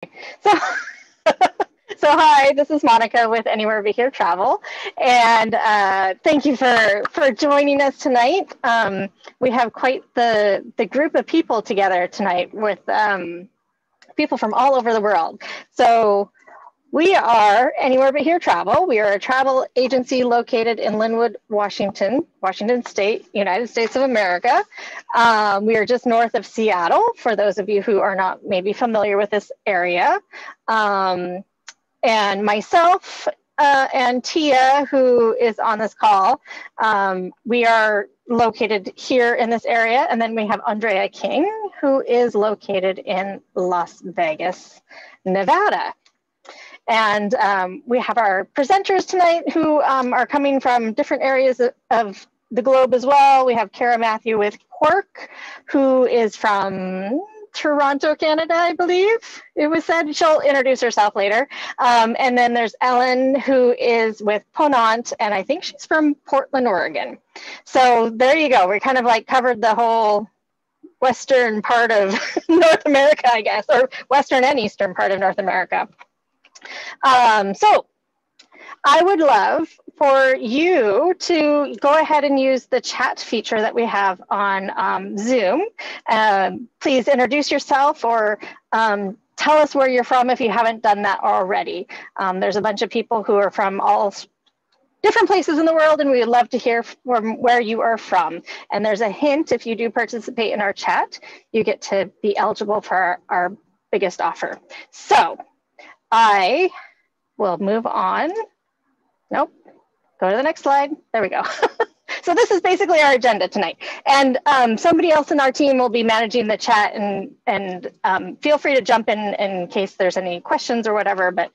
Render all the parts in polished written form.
So, so hi, this is Monica with Anywhere But Here Travel, and thank you for joining us tonight. We have quite the group of people together tonight with people from all over the world. So we are Anywhere But Here Travel. We are a travel agency located in Linwood, Washington State, United States of America. We are just north of Seattle, for those of you who are not maybe familiar with this area. And myself and Tia, who is on this call, we are located here in this area. And then we have Andrea King, who is located in Las Vegas, Nevada. And we have our presenters tonight who are coming from different areas of the globe as well. We have Kara Matthew with Quirk, who is from Toronto, Canada, I believe it was said. She'll introduce herself later. And then there's Ellen, who is with Ponant, and I think she's from Portland, Oregon. So there you go. We kind of like covered the whole western part of North America, I guess, or western and eastern part of North America. So I would love for you to go ahead and use the chat feature that we have on Zoom. Please introduce yourself or tell us where you're from if you haven't done that already. There's a bunch of people who are from all different places in the world, and we would love to hear from where you are from. And there's a hint, if you do participate in our chat, you get to be eligible for our biggest offer. So I will move on. Nope, go to the next slide. There we go. So this is basically our agenda tonight. And somebody else in our team will be managing the chat, and feel free to jump in case there's any questions or whatever, but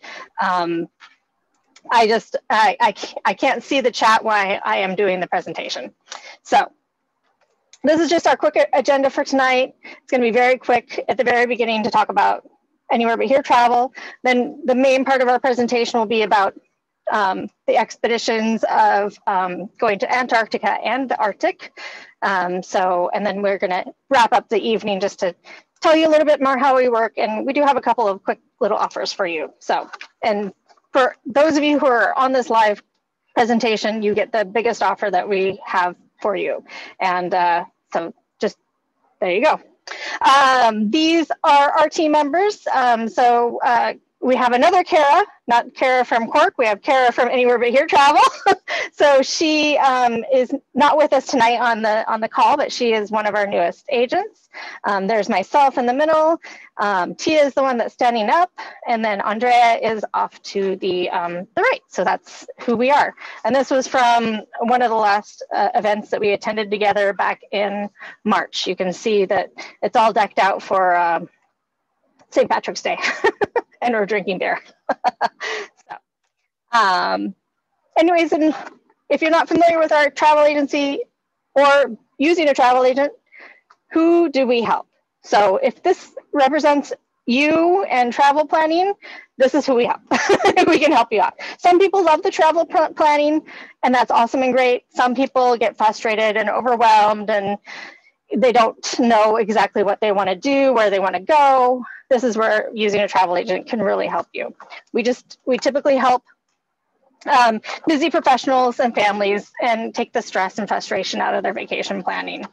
I can't see the chat while I am doing the presentation. So this is just our quick agenda for tonight. It's gonna be very quick at the very beginning to talk about Anywhere But Here Travel. Then the main part of our presentation will be about the expeditions of going to Antarctica and the Arctic. And then we're gonna wrap up the evening just to tell you a little bit more how we work. And we do have a couple of quick little offers for you. So, and for those of you who are on this live presentation, you get the biggest offer that we have for you. And so just, there you go. These are our team members. We have another Kara, not Kara from Cork. We have Kara from Anywhere But Here Travel. So she is not with us tonight on the call, but she is one of our newest agents. There's myself in the middle. Tia is the one that's standing up, and then Andrea is off to the right. So that's who we are. And this was from one of the last events that we attended together back in March. You can see that it's all decked out for St. Patrick's Day. And we're drinking beer. Anyways, and if you're not familiar with our travel agency or using a travel agent, who do we help? So if this represents you and travel planning, this is who we help. We can help you out. Some people love the travel planning, and that's awesome and great. Some people get frustrated and overwhelmed, and they don't know exactly what they want to do, where they want to go. This is where using a travel agent can really help you. We typically help busy professionals and families and take the stress and frustration out of their vacation planning.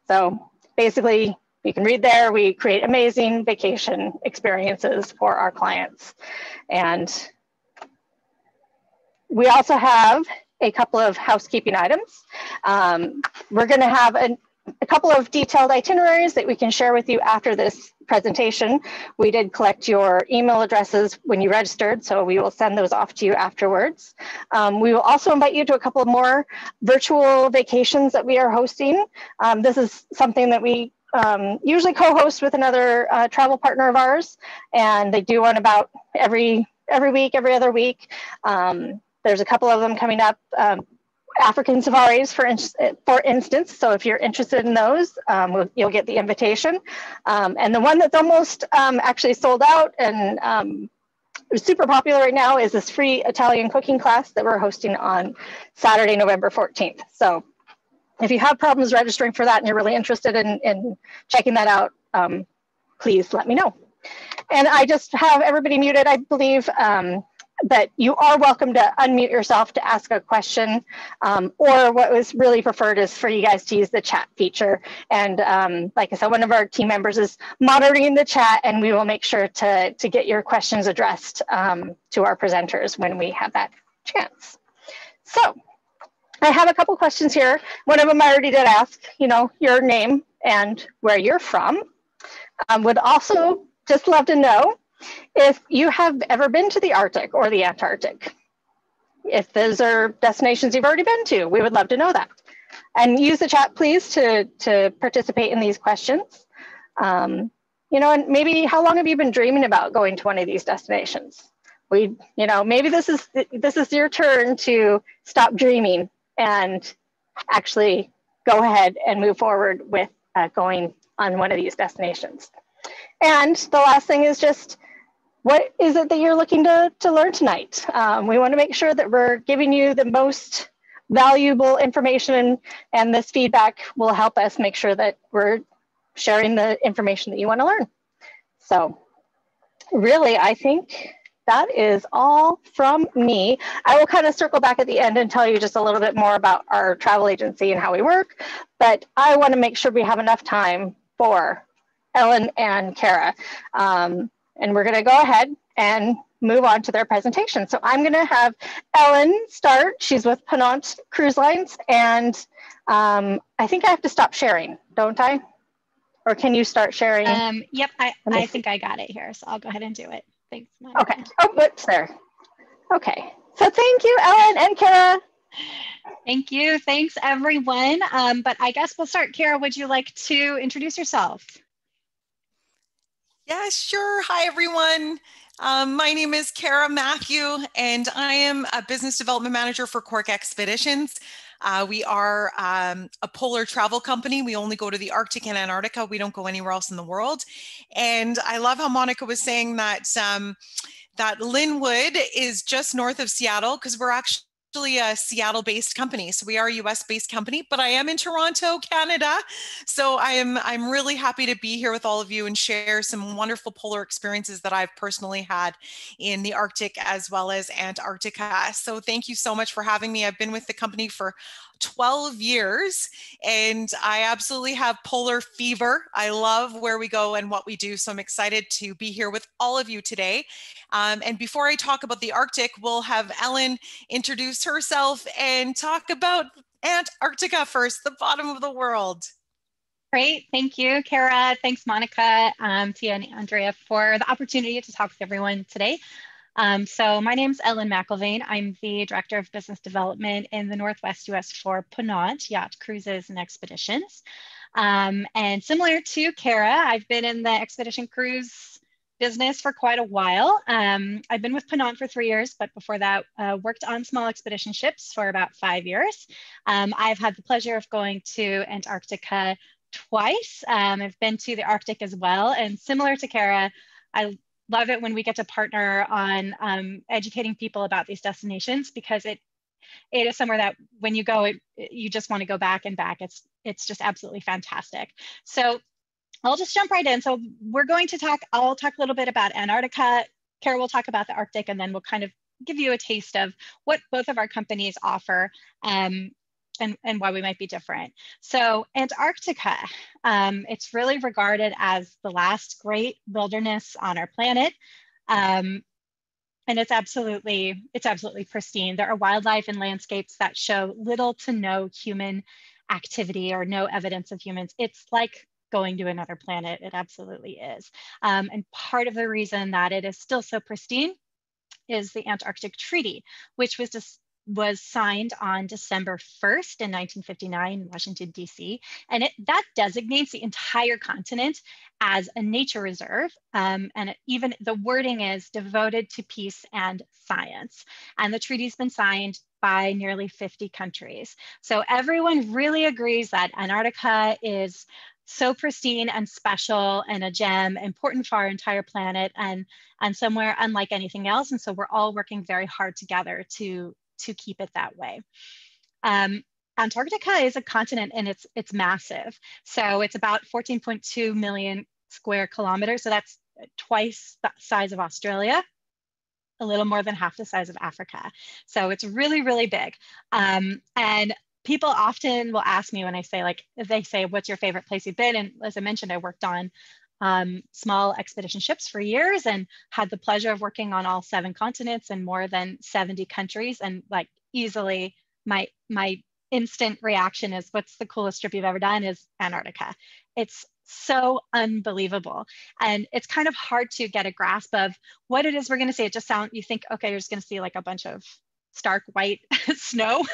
So basically, you can read there, we create amazing vacation experiences for our clients. And we also have a couple of housekeeping items. We're gonna have a couple of detailed itineraries that we can share with you after this presentation. We did collect your email addresses when you registered, so we will send those off to you afterwards. We will also invite you to a couple of more virtual vacations that we are hosting. This is something that we usually co-host with another travel partner of ours, and they do one about every week, every other week. There's a couple of them coming up. African safaris, for instance. So if you're interested in those, you'll get the invitation. And the one that's almost actually sold out and super popular right now is this free Italian cooking class that we're hosting on Saturday, November 14th. So if you have problems registering for that and you're really interested in checking that out, please let me know. And I just have everybody muted, I believe. But you are welcome to unmute yourself to ask a question, or what was really preferred is for you guys to use the chat feature. And like I said, one of our team members is monitoring the chat, and we will make sure to get your questions addressed to our presenters when we have that chance. So I have a couple questions here. One of them I already did ask, you know, your name and where you're from. Would also just love to know if you have ever been to the Arctic or the Antarctic. If those are destinations you've already been to, we would love to know that. And use the chat, please, to participate in these questions. You know, and maybe how long have you been dreaming about going to one of these destinations? You know, maybe this is your turn to stop dreaming and actually go ahead and move forward with going on one of these destinations. And the last thing is just, what is it that you're looking to learn tonight? We want to make sure that we're giving you the most valuable information, and this feedback will help us make sure that we're sharing the information that you want to learn. So really, I think that is all from me. I will kind of circle back at the end and tell you just a little bit more about our travel agency and how we work, but I want to make sure we have enough time for Ellen and Kara. And we're going to go ahead and move on to their presentation. So I'm going to have Ellen start. She's with Ponant Cruise Lines, and I think I have to stop sharing, don't I? Or can you start sharing? Yep, I think I got it here, so I'll go ahead and do it. Thanks, Monica. Okay. Oh, whoops, there. Okay. So thank you, Ellen and Kara. Thank you. Thanks, everyone. But I guess we'll start. Kara, would you like to introduce yourself? Yeah, sure. Hi, everyone. My name is Kara Matthew, and I am a business development manager for Cork Expeditions. We are a polar travel company. We only go to the Arctic and Antarctica. We don't go anywhere else in the world. And I love how Monica was saying that that Linwood is just north of Seattle, because we're actually a Seattle-based company. So we are a US-based company, but I am in Toronto, Canada. So I'm really happy to be here with all of you and share some wonderful polar experiences that I've personally had in the Arctic as well as Antarctica. So thank you so much for having me. I've been with the company for 12 years, and I absolutely have polar fever. I love where we go and what we do. So I'm excited to be here with all of you today. And before I talk about the Arctic, we'll have Ellen introduce herself and talk about Antarctica first, the bottom of the world. Great. Thank you, Kara. Thanks, Monica, Tia, and Andrea, for the opportunity to talk with everyone today. So my name's Ellen McIlvaine. I'm the Director of Business Development in the Northwest US for Ponant Yacht Cruises and Expeditions. And similar to Kara, I've been in the expedition cruise business for quite a while. I've been with Ponant for 3 years, but before that, worked on small expedition ships for about 5 years. I've had the pleasure of going to Antarctica twice. I've been to the Arctic as well. And similar to Kara, I love it when we get to partner on educating people about these destinations, because it is somewhere that when you go, you just want to go back and back. It's just absolutely fantastic. So I'll just jump right in. So we're going to I'll talk a little bit about Antarctica. Kara will talk about the Arctic, and then we'll kind of give you a taste of what both of our companies offer and why we might be different. So Antarctica, it's really regarded as the last great wilderness on our planet. And it's absolutely pristine. There are wildlife and landscapes that show little to no human activity or no evidence of humans. It's like going to another planet. It absolutely is. And part of the reason that it is still so pristine is the Antarctic Treaty, which was signed on December 1st in 1959 in Washington, D.C. And that designates the entire continent as a nature reserve. And even the wording is devoted to peace and science. And the treaty's been signed by nearly 50 countries. So everyone really agrees that Antarctica is so pristine and special and a gem, important for our entire planet, and somewhere unlike anything else. And so we're all working very hard together to keep it that way. Antarctica is a continent, and it's massive. So it's about 14.2 million square kilometers. So that's twice the size of Australia, a little more than half the size of Africa. So it's really, really big. And people often will ask me when I say, like, if they say, what's your favorite place you've been? And as I mentioned, I worked on small expedition ships for years and had the pleasure of working on all 7 continents and more than 70 countries. And like easily my instant reaction is, what's the coolest trip you've ever done? Is Antarctica. It's so unbelievable. And it's kind of hard to get a grasp of what it is we're going to see. It just sounds, you think, okay, you're just going to see like a bunch of stark white snow.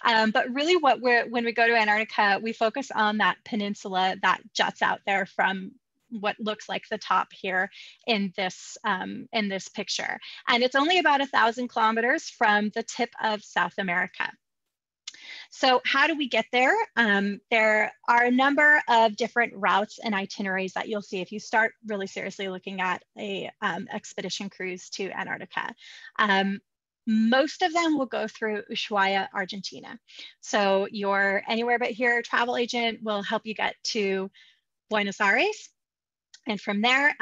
But really when we go to Antarctica, we focus on that peninsula that juts out there from what looks like the top here in this picture. And it's only about 1,000 kilometers from the tip of South America. So how do we get there? There are a number of different routes and itineraries that you'll see if you start really seriously looking at a expedition cruise to Antarctica. Most of them will go through Ushuaia, Argentina. So your Anywhere But Here travel agent will help you get to Buenos Aires. And from there,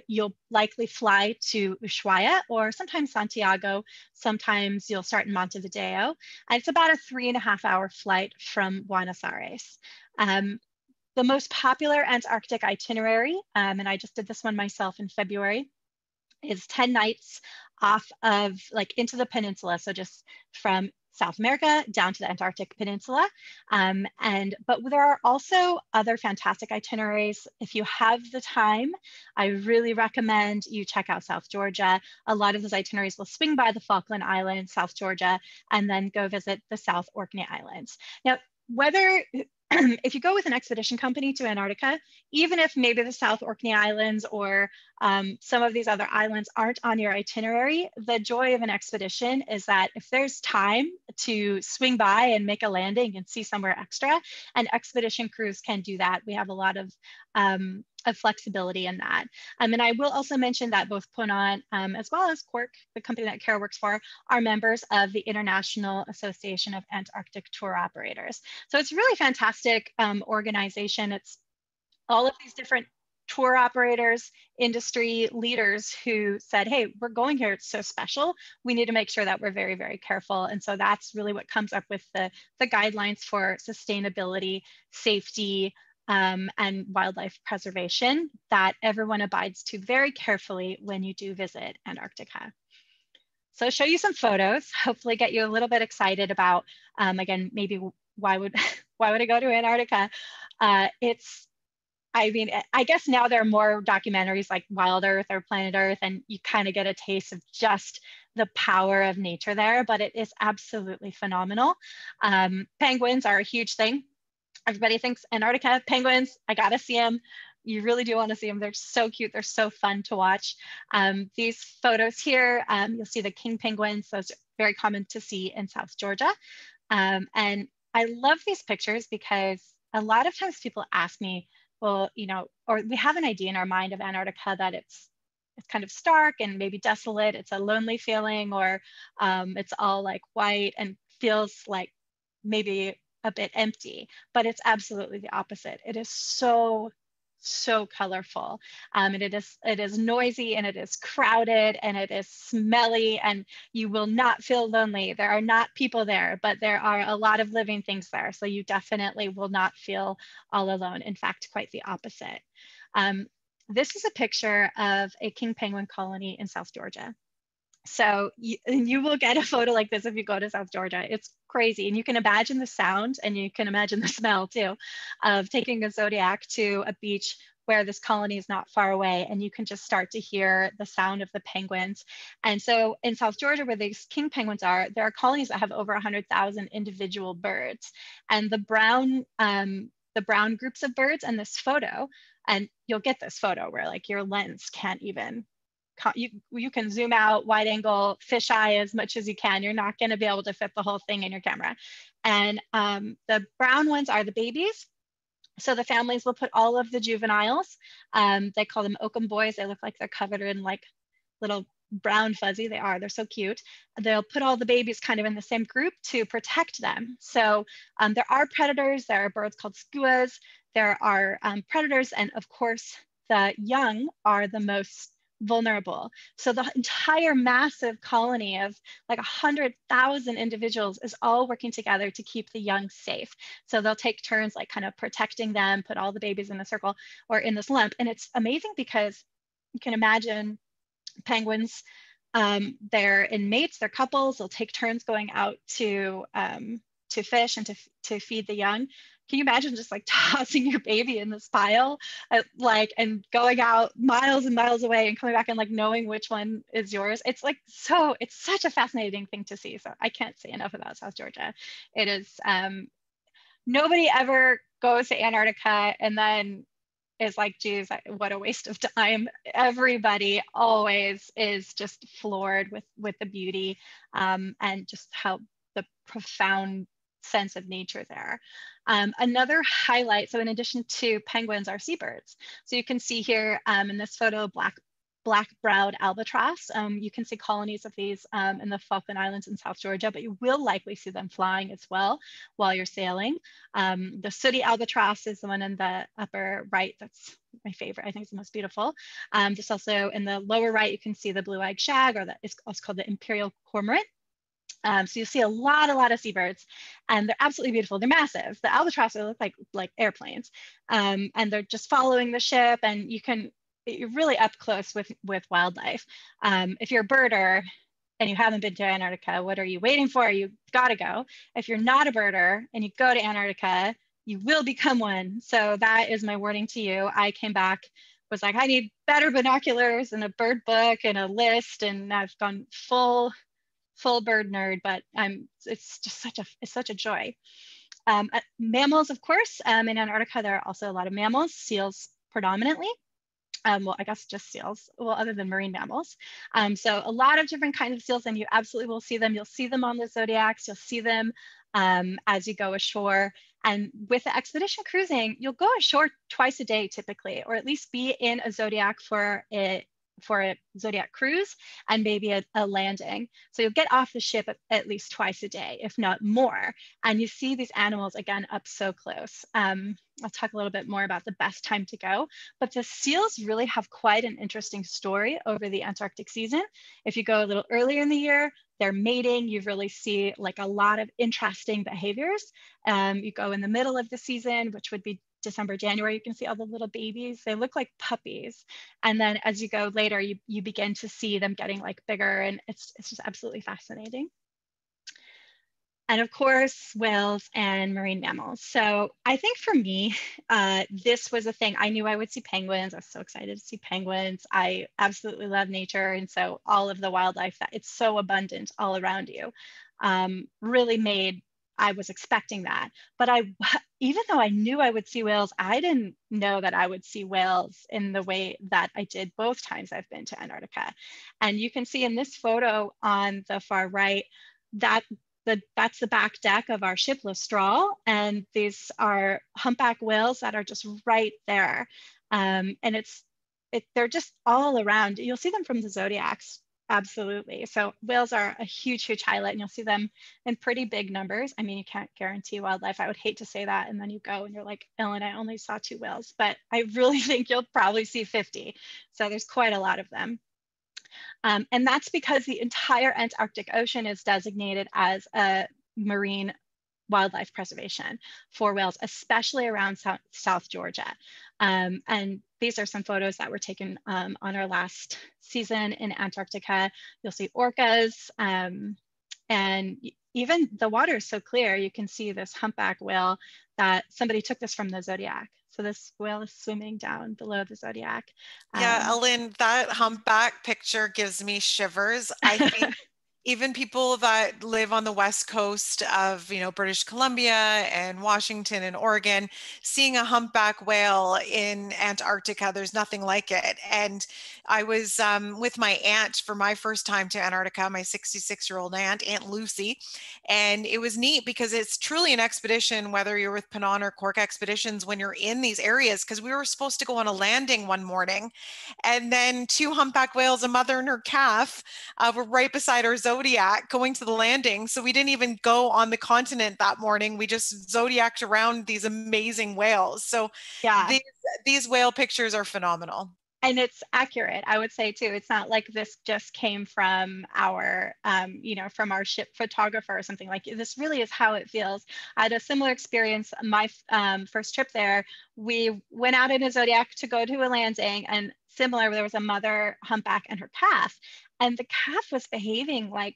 you'll likely fly to Ushuaia or sometimes Santiago. Sometimes you'll start in Montevideo. And it's about a 3.5-hour flight from Buenos Aires. The most popular Antarctic itinerary, and I just did this one myself in February, is 10 nights off of into the peninsula. So just from South America down to the Antarctic Peninsula. But there are also other fantastic itineraries. If you have the time, I really recommend you check out South Georgia. A lot of those itineraries will swing by the Falkland Islands, South Georgia, and then go visit the South Orkney Islands. Now, whether if you go with an expedition company to Antarctica, even if maybe the South Orkney Islands or some of these other islands aren't on your itinerary, the joy of an expedition is that if there's time to swing by and make a landing and see somewhere extra, an expedition cruise can do that. We have a lot of flexibility in that. And I will also mention that both Ponant as well as Quark, the company that Kara works for, are members of the International Association of Antarctic Tour Operators. So it's a really fantastic organization. It's all of these different tour operators, industry leaders who said, hey, we're going here, it's so special. We need to make sure that we're very, very careful. And so that's really what comes up with the guidelines for sustainability, safety, and wildlife preservation that everyone abides to very carefully when you do visit Antarctica. So I'll show you some photos, hopefully get you a little bit excited about, again, maybe why would I go to Antarctica? I mean, I guess now there are more documentaries like Wild Earth or Planet Earth, and you kind of get a taste of just the power of nature there, but it is absolutely phenomenal. Penguins are a huge thing. Everybody thinks Antarctica, penguins, I gotta see them. You really do want to see them. They're so cute. They're so fun to watch. These photos here, you'll see the king penguins. Those are very common to see in South Georgia. And I love these pictures because a lot of times people ask me, well, you know, or we have an idea in our mind of Antarctica that it's kind of stark and maybe desolate. It's a lonely feeling, or it's all like white and feels like maybe a bit empty, but it's absolutely the opposite. It is so colorful, and it is noisy, and it is crowded, and it is smelly, and you will not feel lonely. There are not people there, but there are a lot of living things there, so you definitely will not feel all alone. In fact, quite the opposite. This is a picture of a king penguin colony in South Georgia. So you will get a photo like this if you go to South Georgia. It's crazy. And you can imagine the sound, and you can imagine the smell too, of taking a Zodiac to a beach where this colony is not far away, and you can just start to hear the sound of the penguins. And so in South Georgia, where these king penguins are, there are colonies that have over 100,000 individual birds. And the brown groups of birds in this photo, and you'll get this photo where like your lens can't even, you can zoom out, wide angle, fisheye as much as you can. You're not going to be able to fit the whole thing in your camera. And the brown ones are the babies. So the families will put all of the juveniles. They call them oakum boys. They look like they're covered in like little brown fuzzy. They're so cute. They'll put all the babies kind of in the same group to protect them. So there are predators. There are birds called skuas. There are predators, and of course, the young are the most vulnerable. So the entire massive colony of like 100,000 individuals is all working together to keep the young safe. So they'll take turns like kind of protecting them, put all the babies in a circle or in this lump. And it's amazing because you can imagine penguins, they're in mates, they're couples, they'll take turns going out to fish and to feed the young. Can you imagine just like tossing your baby in this pile, and going out miles and miles away and coming back and like knowing which one is yours? It's like, so it's such a fascinating thing to see. So I can't say enough about South Georgia. It is, nobody ever goes to Antarctica and then is like, geez, what a waste of time. Everybody always is just floored with the beauty, and just how the profound sense of nature there. Another highlight, so in addition to penguins, are seabirds. So you can see here in this photo, black-browed albatross. You can see colonies of these in the Falkland Islands in South Georgia, but you will likely see them flying as well while you're sailing. The sooty albatross is the one in the upper right. That's my favorite. I think it's the most beautiful. Just also in the lower right, you can see the blue-eyed shag, or it's also called the imperial cormorant. So you see a lot of seabirds, and they're absolutely beautiful. They're massive. The albatross look like airplanes, and they're just following the ship, and you're really up close with wildlife. If you're a birder and you haven't been to Antarctica, what are you waiting for? You gotta go. If you're not a birder and you go to Antarctica, you will become one. So that is my warning to you. I came back, was like, I need better binoculars and a bird book and a list, and I've gone full bird nerd, but it's just such a joy. Mammals, of course, in Antarctica, there are also a lot of mammals, seals predominantly. Well, I guess just seals, well, other than marine mammals. So a lot of different kinds of seals, and you absolutely will see them. You'll see them on the zodiacs, you'll see them as you go ashore. And with the expedition cruising, you'll go ashore twice a day typically, or at least be in a zodiac for a zodiac cruise and maybe a landing. So you'll get off the ship at least twice a day, if not more. And you see these animals again up so close. I'll talk a little bit more about the best time to go, but the seals really have quite an interesting story over the Antarctic season. If you go a little earlier in the year, they're mating, you really see like a lot of interesting behaviors. You go in the middle of the season, which would be December, January, you can see all the little babies. They look like puppies. And then as you go later, you begin to see them getting like bigger, and it's just absolutely fascinating. And of course, whales and marine mammals. So I think for me, this was a thing. I knew I would see penguins. I was so excited to see penguins. I absolutely love nature. And so all of the wildlife, that it's so abundant all around you, really made, I was expecting that. But even though I knew I would see whales, I didn't know that I would see whales in the way that I did both times I've been to Antarctica. And you can see in this photo on the far right, that's the back deck of our ship Listral, and these are humpback whales that are just right there. And they're just all around. You'll see them from the zodiacs, absolutely. So whales are a huge highlight, and you'll see them in pretty big numbers. I mean, you can't guarantee wildlife. I would hate to say that, and then you go and you're like, Ellen, I only saw 2 whales, but I really think you'll probably see 50. So there's quite a lot of them. And that's because the entire Antarctic Ocean is designated as a marine wildlife preservation for whales, especially around South Georgia. And these are some photos that were taken on our last season in Antarctica. You'll see orcas, and even the water is so clear, you can see this humpback whale that somebody took this from the Zodiac. So this whale is swimming down below the Zodiac. Yeah, Ellen, that humpback picture gives me shivers. I think even people that live on the west coast of, British Columbia and Washington and Oregon, seeing a humpback whale in Antarctica, there's nothing like it. And I was with my aunt for my first time to Antarctica, my 66-year-old Aunt Lucy. And it was neat because it's truly an expedition, whether you're with Pennon or Cork Expeditions, when you're in these areas, because we were supposed to go on a landing one morning. And then 2 humpback whales, a mother and her calf, were right beside our Zodiac. Zodiac going to the landing. So we didn't even go on the continent that morning. We just Zodiaced around these amazing whales. So Yeah. these whale pictures are phenomenal. And it's accurate, I would say too. It's not like this just came from our, from our ship photographer or something. Like, this really is how it feels. I had a similar experience. My first trip there, we went out in a Zodiac to go to a landing, and similar, there was a mother humpback and her calf, and the calf was behaving like,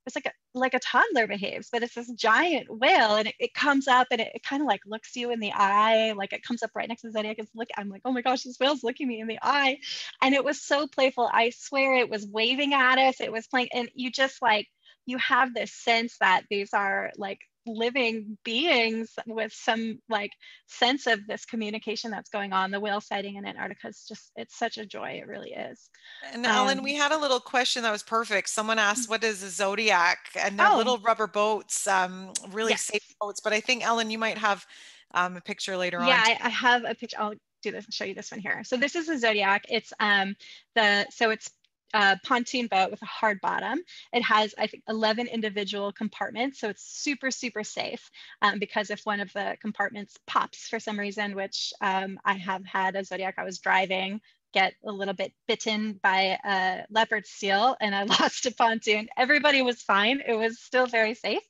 it's like a toddler behaves, but it's this giant whale, and it comes up and it kind of like looks you in the eye, like it comes up right next to the Zodiac. I'm like, oh my gosh, this whale's looking me in the eye. And it was so playful. I swear, it was waving at us, it was playing, and you just like, you have this sense that these are like living beings with some like sense of this communication that's going on. The whale sighting in Antarctica is just, it's such a joy. It really is. And Ellen, we had a little question that was perfect. Someone asked, what is a Zodiac? And they're little rubber boats, really yes. safe boats. But I think, Ellen, you might have a picture later on. Yeah, I have a picture. I'll do this and show you this one here. So this is a Zodiac. It's it's a pontoon boat with a hard bottom. It has, I think, 11 individual compartments. So it's super, super safe, because if one of the compartments pops for some reason, which I have had a Zodiac I was driving get a little bit bitten by a leopard seal, and I lost a pontoon. Everybody was fine. It was still very safe.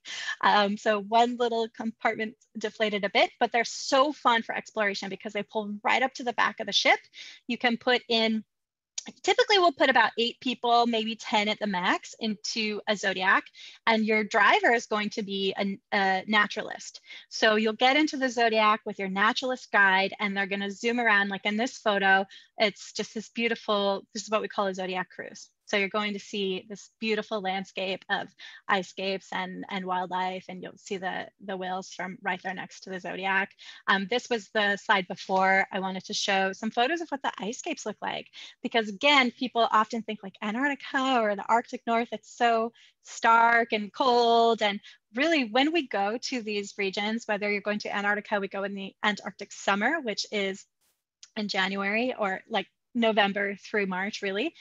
So one little compartment deflated a bit, but they're so fun for exploration because they pull right up to the back of the ship. You can put in, typically we'll put about 8 people, maybe 10 at the max, into a Zodiac, and your driver is going to be a naturalist. So you'll get into the Zodiac with your naturalist guide, and they're going to zoom around. Like in this photo, it's just this beautiful, this is what we call a Zodiac cruise. So you're going to see this beautiful landscape of ice scapes and wildlife, and you'll see the whales from right there next to the Zodiac. This was the slide before. I wanted to show some photos of what the ice scapes look like, because again, people often think like Antarctica or the Arctic North, it's so stark and cold. And really, when we go to these regions, whether you're going to Antarctica, we go in the Antarctic summer, which is in January, or like November through March, really,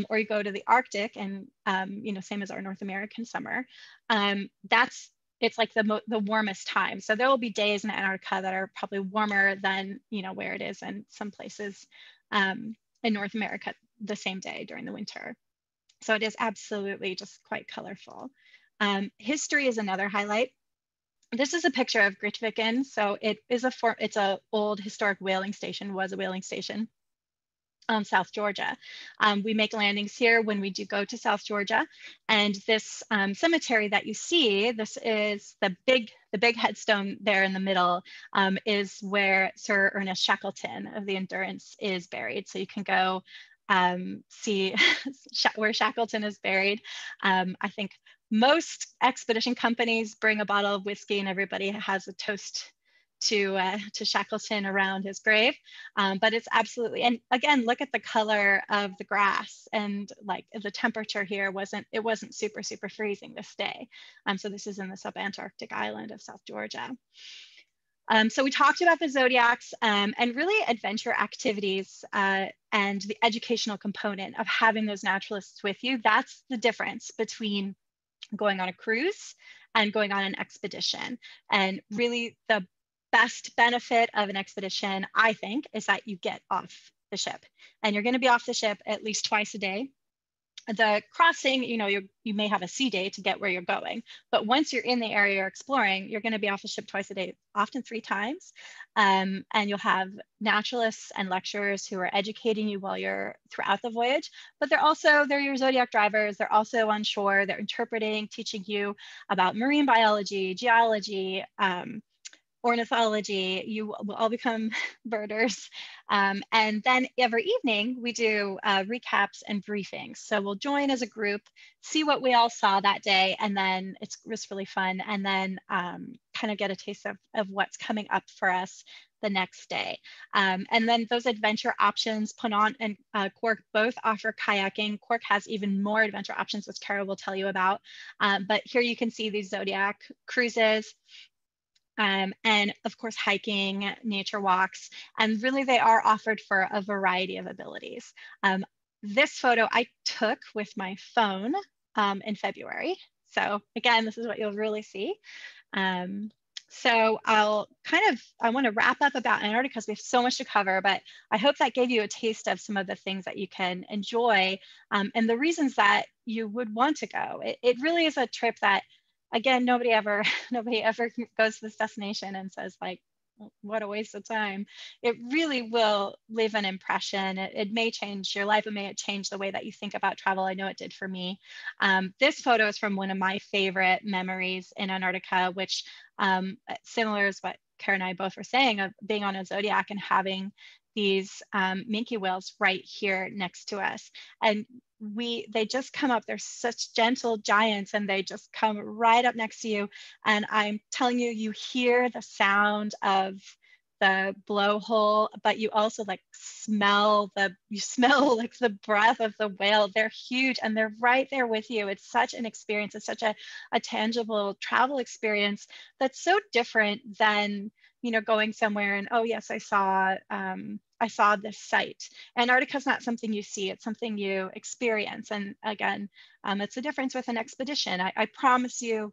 or you go to the Arctic, and same as our North American summer. It's like the warmest time. So there will be days in Antarctica that are probably warmer than where it is in some places in North America the same day during the winter. So it is absolutely just quite colorful. History is another highlight. This is a picture of Grytviken. So it's a old historic whaling station, was a whaling station. South Georgia. We make landings here when we do go to South Georgia. And this cemetery that you see, this is the big headstone there in the middle, is where Sir Ernest Shackleton of the Endurance is buried. So you can go see where Shackleton is buried. I think most expedition companies bring a bottle of whiskey, and everybody has a toast to Shackleton around his grave. But it's absolutely, and again, look at the color of the grass, and like the temperature here wasn't super, super freezing this day. So this is in the subantarctic island of South Georgia. So we talked about the Zodiacs, and really adventure activities and the educational component of having those naturalists with you. That's the difference between going on a cruise and going on an expedition. And really the best benefit of an expedition, I think, is that you get off the ship, and you're going to be off the ship at least twice a day. The crossing, you may have a sea day to get where you're going, but once you're in the area you're exploring, you're going to be off the ship twice a day, often 3 times. And you'll have naturalists and lecturers who are educating you while you're throughout the voyage, but they're your Zodiac drivers. They're also on shore. They're interpreting, teaching you about marine biology, geology, ornithology. You will all become birders. And then every evening we do recaps and briefings. So we'll join as a group, see what we all saw that day, and then it's really fun, and then kind of get a taste of what's coming up for us the next day. And then those adventure options, Ponant and Cork both offer kayaking. Cork has even more adventure options, which Kara will tell you about. But here you can see these Zodiac cruises. And of course, hiking, nature walks, and really they are offered for a variety of abilities. This photo I took with my phone in February. So again, this is what you'll really see. So I want to wrap up about Antarctica because we have so much to cover, but I hope that gave you a taste of some of the things that you can enjoy and the reasons that you would want to go. It really is a trip that, again, nobody ever goes to this destination and says like, what a waste of time. It really will leave an impression. It may change your life. It may change the way that you think about travel. I know it did for me. This photo is from one of my favorite memories in Antarctica, which similar as what Kara and I both were saying of being on a Zodiac and having these minke whales right here next to us. And they just come up, they're such gentle giants and they just come right up next to you. And I'm telling you, you hear the sound of the blowhole, but you also like smell like the breath of the whale. They're huge and they're right there with you. It's such an experience. It's such a tangible travel experience that's so different than, you know, going somewhere and, oh yes, I saw this site. Antarctica is not something you see, it's something you experience. And again, it's a difference with an expedition. I promise you,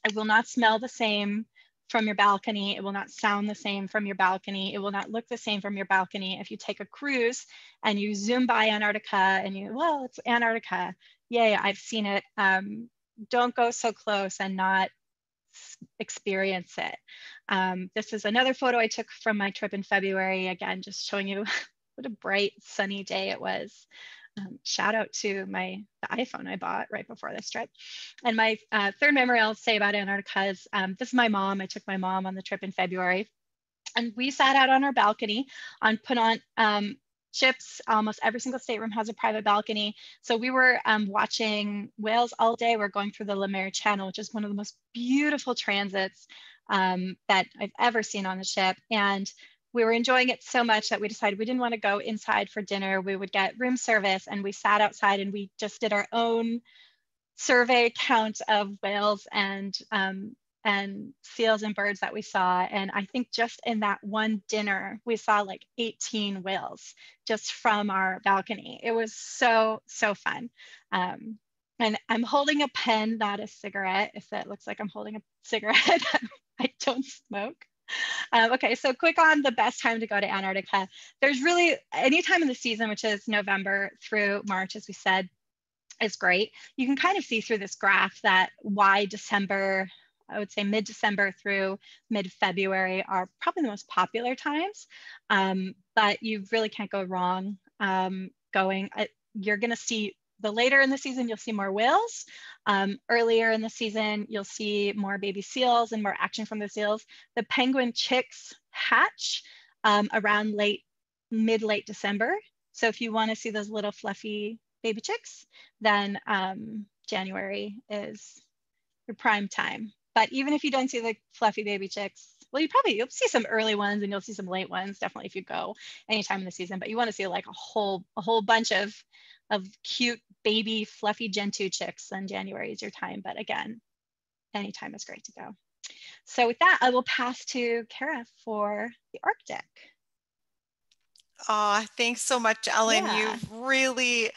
it will not smell the same from your balcony. It will not sound the same from your balcony. It will not look the same from your balcony. If you take a cruise and you zoom by Antarctica and well, it's Antarctica. Yay, I've seen it. Don't go so close and not experience it. This is another photo I took from my trip in February. Again, just showing you what a bright sunny day it was. Shout out to the iPhone I bought right before this trip. And my third memory I'll say about Antarctica is this is my mom. I took my mom on the trip in February and we sat out on our balcony put on ships. Almost every single stateroom has a private balcony. So we were watching whales all day. We're going through the Le Maire Channel, which is one of the most beautiful transits that I've ever seen on the ship. And we were enjoying it so much that we decided we didn't want to go inside for dinner. We would get room service and we sat outside and we just did our own survey count of whales and seals and birds that we saw. And I think just in that one dinner, we saw like 18 whales just from our balcony. It was so, so fun. And I'm holding a pen, not a cigarette, if that looks like I'm holding a cigarette. I don't smoke. Okay, so quick on the best time to go to Antarctica. There's really any time in the season, which is November through March, as we said, is great. You can kind of see through this graph that why December, I would say mid-December through mid-February are probably the most popular times, but you really can't go wrong going. You're gonna see the later in the season, you'll see more whales. Earlier in the season, you'll see more baby seals and more action from the seals. The penguin chicks hatch around mid-late December. So if you want to see those little fluffy baby chicks, then January is your prime time. But even if you don't see the fluffy baby chicks, well, you'll see some early ones and you'll see some late ones, definitely if you go anytime in the season, but you want to see like a whole bunch of cute baby fluffy Gentoo chicks, then January is your time. But again, anytime is great to go. So with that, I will pass to Kara for the Arctic. Thanks so much, Ellen. Yeah. You've really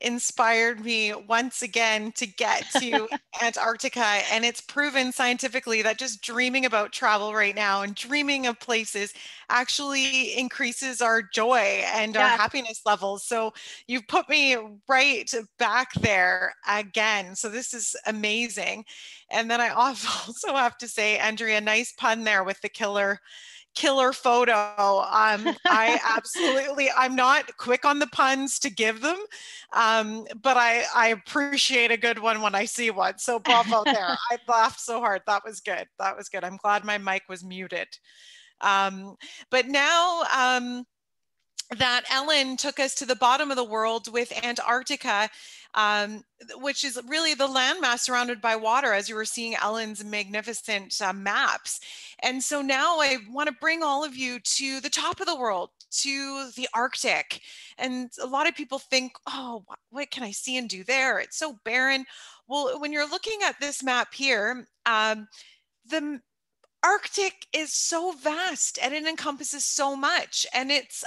inspired me once again to get to Antarctica. And it's proven scientifically that just dreaming about travel right now and dreaming of places actually increases our joy and our happiness levels. So you've put me right back there again. So this is amazing. And then I also have to say, Andrea, nice pun there with the killer photo. I'm not quick on the puns to give them, but I appreciate a good one when I see one. So bravo there. I laughed so hard. That was good. That was good. I'm glad my mic was muted. But now that Ellen took us to the bottom of the world with Antarctica, which is really the landmass surrounded by water, as you were seeing Ellen's magnificent maps. And so now I want to bring all of you to the top of the world, to the Arctic. And a lot of people think, oh, what can I see and do there? It's so barren. Well, when you're looking at this map here, the Arctic is so vast and it encompasses so much, and it's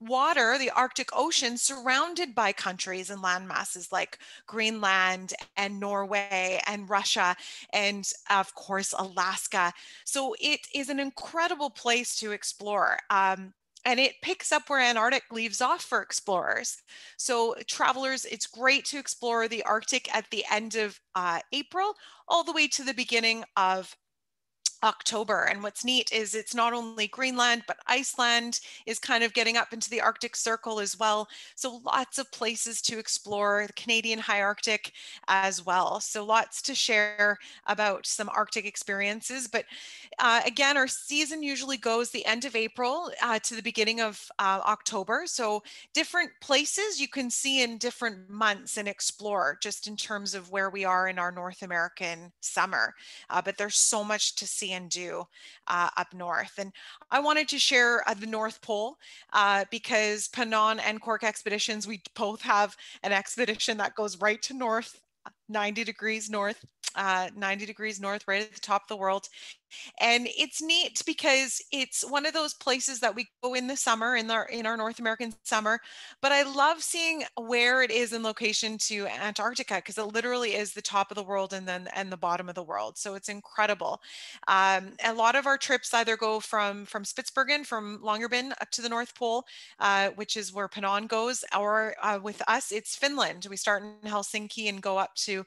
water, the Arctic Ocean, surrounded by countries and land masses like Greenland and Norway and Russia and of course Alaska. So it is an incredible place to explore. And it picks up where Antarctic leaves off for explorers. So travelers, it's great to explore the Arctic at the end of April, all the way to the beginning of October. And what's neat is it's not only Greenland, but Iceland is kind of getting up into the Arctic Circle as well. So lots of places to explore, the Canadian High Arctic as well. So lots to share about some Arctic experiences. But again, our season usually goes the end of April to the beginning of October. So different places you can see in different months and explore just in terms of where we are in our North American summer. But there's so much to see and do up north. And I wanted to share the North Pole because Panon and Cork Expeditions, we both have an expedition that goes right to north, 90 degrees north, 90 degrees north, right at the top of the world. And it's neat because it's one of those places that we go in the summer, in our North American summer. But I love seeing where it is in location to Antarctica, because it literally is the top of the world and the bottom of the world. So it's incredible. A lot of our trips either go from Spitsbergen, from Longyearbyen up to the North Pole, which is where Panon goes, or with us, it's Finland. We start in Helsinki and go up to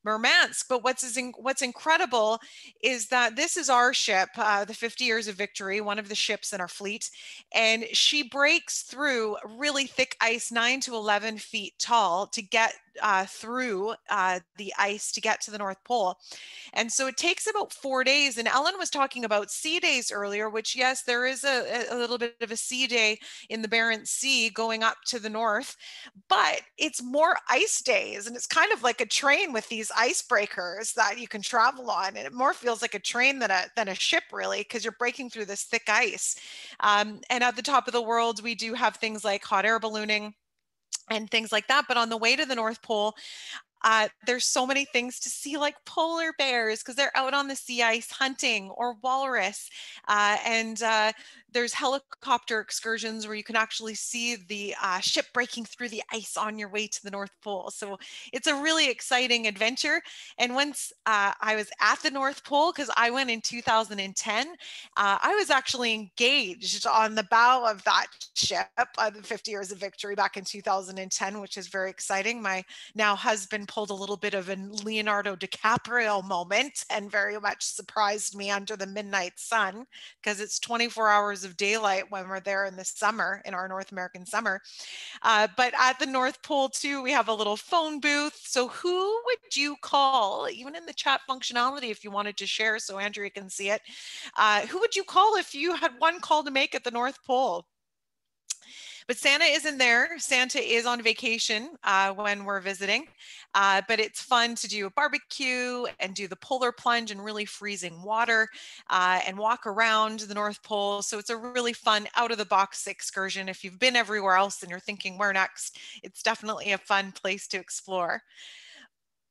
Murmansk. But what's incredible is that this is our ship, the 50 Years of Victory, one of the ships in our fleet, and she breaks through really thick ice, 9 to 11 feet tall, to get through the ice to get to the North Pole. And so it takes about 4 days. And Ellen was talking about sea days earlier, which, yes, there is a little bit of a sea day in the Barents Sea going up to the north, but it's more ice days. And it's kind of like a train with these icebreakers that you can travel on. And it more feels like a train than a ship, really, because you're breaking through this thick ice. And at the top of the world, we do have things like hot air ballooning and things like that. But on the way to the North Pole, there's so many things to see, like polar bears, because they're out on the sea ice hunting, or walrus. And there's helicopter excursions where you can actually see the ship breaking through the ice on your way to the North Pole. So it's a really exciting adventure. And once I was at the North Pole, because I went in 2010, I was actually engaged on the bow of that ship, the 50 Years of Victory, back in 2010, which is very exciting. My now husband pulled a little bit of a Leonardo DiCaprio moment and very much surprised me under the midnight sun, because it's 24 hours of daylight when we're there in the summer, in our North American summer. But at the North Pole too, we have a little phone booth. So who would you call, even in the chat functionality, if you wanted to share so Andrea can see it, who would you call if you had one call to make at the North Pole? But Santa isn't there. Santa is on vacation when we're visiting. But it's fun to do a barbecue and do the polar plunge in really freezing water and walk around the North Pole. So it's a really fun out of the box excursion. If you've been everywhere else and you're thinking where next, it's definitely a fun place to explore.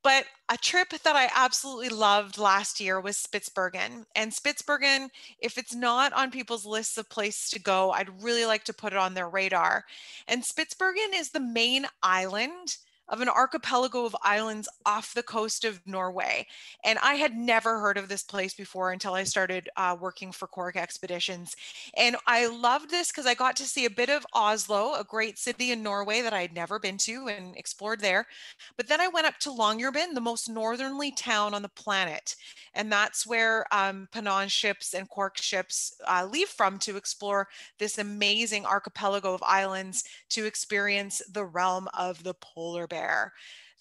But a trip that I absolutely loved last year was Spitsbergen. And Spitsbergen, if it's not on people's lists of places to go, I'd really like to put it on their radar. And Spitsbergen is the main island of an archipelago of islands off the coast of Norway. And I had never heard of this place before until I started working for Cork Expeditions. And I loved this because I got to see a bit of Oslo, a great city in Norway that I'd never been to, and explored there. But then I went up to Longyearbyen, the most northerly town on the planet. And that's where Panon ships and Cork ships leave from to explore this amazing archipelago of islands, to experience the realm of the polar bear.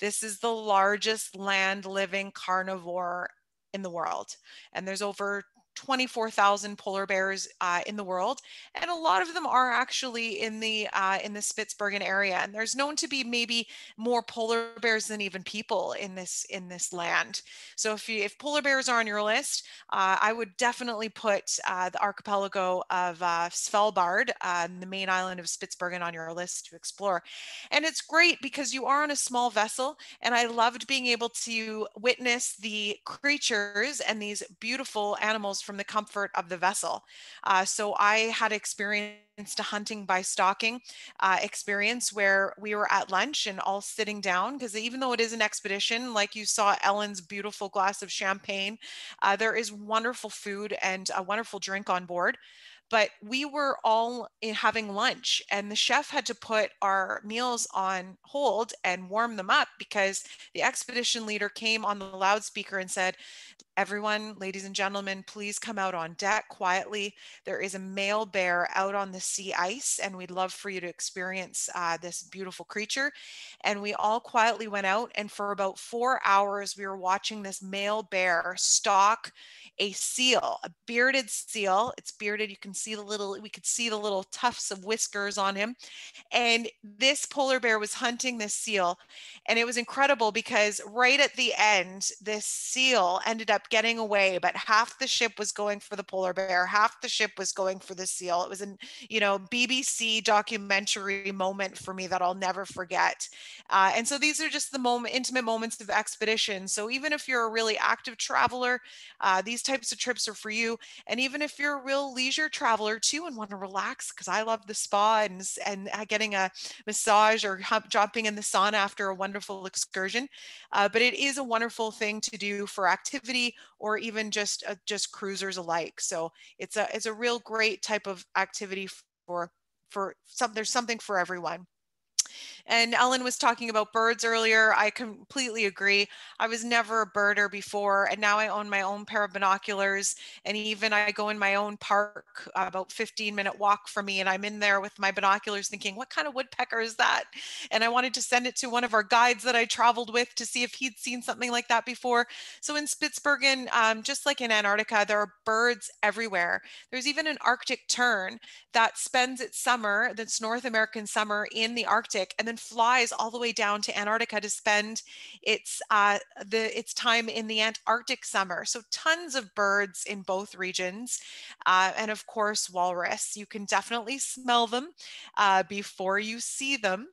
This is the largest land living carnivore in the world. And there's over 24,000 polar bears in the world, and a lot of them are actually in the Spitsbergen area. And there's known to be maybe more polar bears than even people in this land. So if polar bears are on your list, I would definitely put the archipelago of Svalbard, the main island of Spitsbergen, on your list to explore. And it's great because you are on a small vessel, and I loved being able to witness the creatures and these beautiful animals from the comfort of the vessel. So I had experienced a hunting by stalking experience where we were at lunch and all sitting down, because even though it is an expedition, like you saw Ellen's beautiful glass of champagne, there is wonderful food and a wonderful drink on board. But we were all having lunch, and the chef had to put our meals on hold and warm them up because the expedition leader came on the loudspeaker and said, "Everyone, ladies and gentlemen, please come out on deck quietly. There is a male bear out on the sea ice, and we'd love for you to experience this beautiful creature." And we all quietly went out, and for about 4 hours, we were watching this male bear stalk a seal, a bearded seal. It's bearded. You can see we could see the little tufts of whiskers on him. And this polar bear was hunting this seal. And it was incredible because right at the end, this seal ended up getting away, but half the ship was going for the polar bear, half the ship was going for the seal. It was an, BBC documentary moment for me that I'll never forget. And so these are just the intimate moments of expedition. So even if you're a really active traveler, these types of trips are for you. And even if you're a real leisure traveler too and want to relax, because I love the spa and getting a massage or jumping in the sauna after a wonderful excursion. But it is a wonderful thing to do for activity or even just cruisers alike. So it's a real great type of activity there's something for everyone. And Ellen was talking about birds earlier. I completely agree. I was never a birder before, and now I own my own pair of binoculars. And even I go in my own park, about 15-minute walk from me, and I'm in there with my binoculars thinking, what kind of woodpecker is that? And I wanted to send it to one of our guides that I traveled with to see if he'd seen something like that before. So in Spitsbergen, just like in Antarctica, there are birds everywhere. There's even an Arctic tern that spends its summer, that's North American summer, in the Arctic, and then flies all the way down to Antarctica to spend its time in the Antarctic summer. So tons of birds in both regions, and of course walrus. You can definitely smell them before you see them.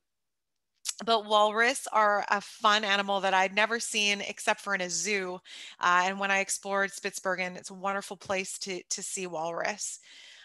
But walrus are a fun animal that I'd never seen except for in a zoo. And when I explored Spitsbergen, it's a wonderful place to see walrus.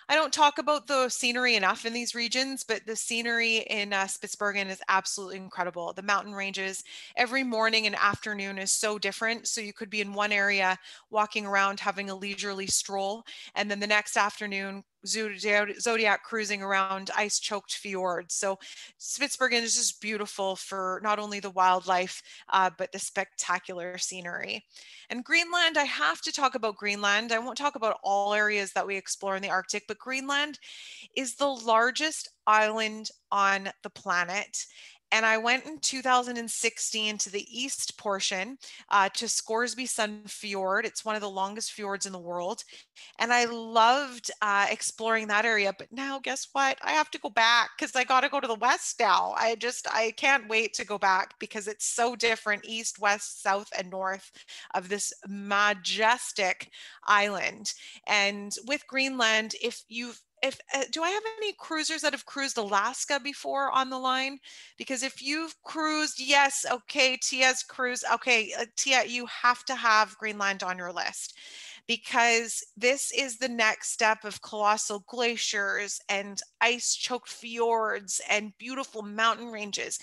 I don't talk about the scenery enough in these regions, but the scenery in Spitsbergen is absolutely incredible. The mountain ranges every morning and afternoon is so different. So you could be in one area walking around having a leisurely stroll, and then the next afternoon Zodiac cruising around ice-choked fjords. So Spitsbergen is just beautiful for not only the wildlife, but the spectacular scenery. And Greenland, I have to talk about Greenland. I won't talk about all areas that we explore in the Arctic, but Greenland is the largest island on the planet. And I went in 2016 to the east portion, to Scoresby Sund Fjord. It's one of the longest fjords in the world. And I loved exploring that area. But now guess what? I have to go back because I got to go to the west now. I can't wait to go back because it's so different, east, west, south, and north of this majestic island. And with Greenland, do I have any cruisers that have cruised Alaska before on the line? Because if you've cruised, yes, okay, Tia's cruise, okay, Tia, you have to have Greenland on your list, because this is the next step of colossal glaciers and ice-choked fjords and beautiful mountain ranges.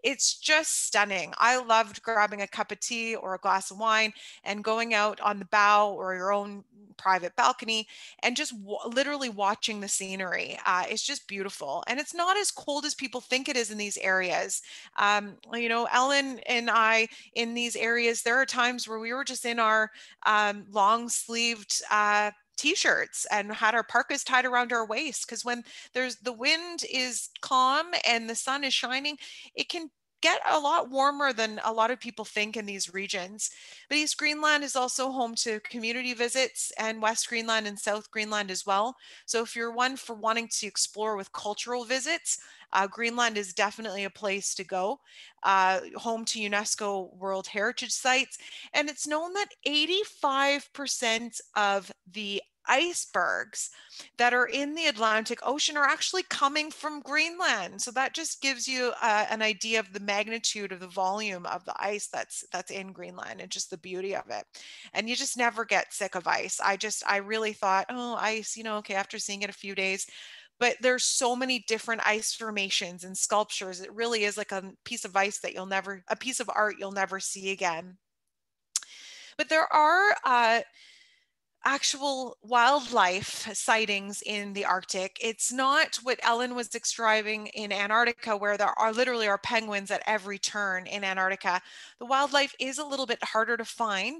It's just stunning. I loved grabbing a cup of tea or a glass of wine and going out on the bow or your own private balcony and just literally watching the scenery. It's just beautiful. And it's not as cold as people think it is in these areas. Ellen and I, in these areas, there are times where we were just in our long sleeved t-shirts and had our parkas tied around our waist, because when the wind is calm and the sun is shining, it can get a lot warmer than a lot of people think in these regions. But East Greenland is also home to community visits, and West Greenland and South Greenland as well. So if you're one for wanting to explore with cultural visits, Greenland is definitely a place to go. Home to UNESCO World Heritage Sites. And it's known that 85% of the icebergs that are in the Atlantic Ocean are actually coming from Greenland. So that just gives you an idea of the magnitude of the volume of the ice that's in Greenland, and just the beauty of it. And you just never get sick of ice. I really thought, oh, ice, okay, after seeing it a few days. But there's so many different ice formations and sculptures. It really is like a piece of ice that a piece of art you'll never see again. But there are actual wildlife sightings in the Arctic. It's not what Ellen was describing in Antarctica, where there are literally penguins at every turn in Antarctica. The wildlife is a little bit harder to find,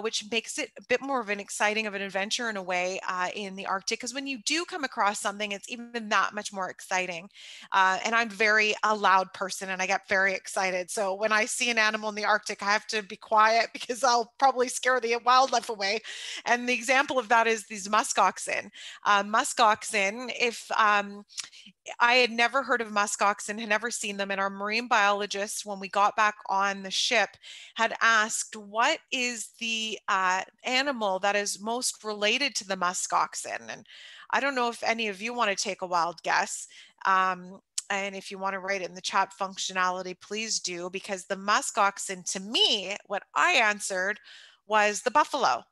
which makes it a bit more of an exciting of an adventure in a way in the Arctic, because when you do come across something, it's even that much more exciting. And I'm a loud person, and I get very excited. So when I see an animal in the Arctic, I have to be quiet because I'll probably scare the wildlife away. And the example of that is these muskoxen. Muskoxen, if I had never heard of muskoxen, had never seen them, and our marine biologists, when we got back on the ship, had asked, what is the animal that is most related to the muskoxen? And I don't know if any of you want to take a wild guess. And if you want to write it in the chat functionality, please do, because the muskoxen, to me, what I answered was the buffalo.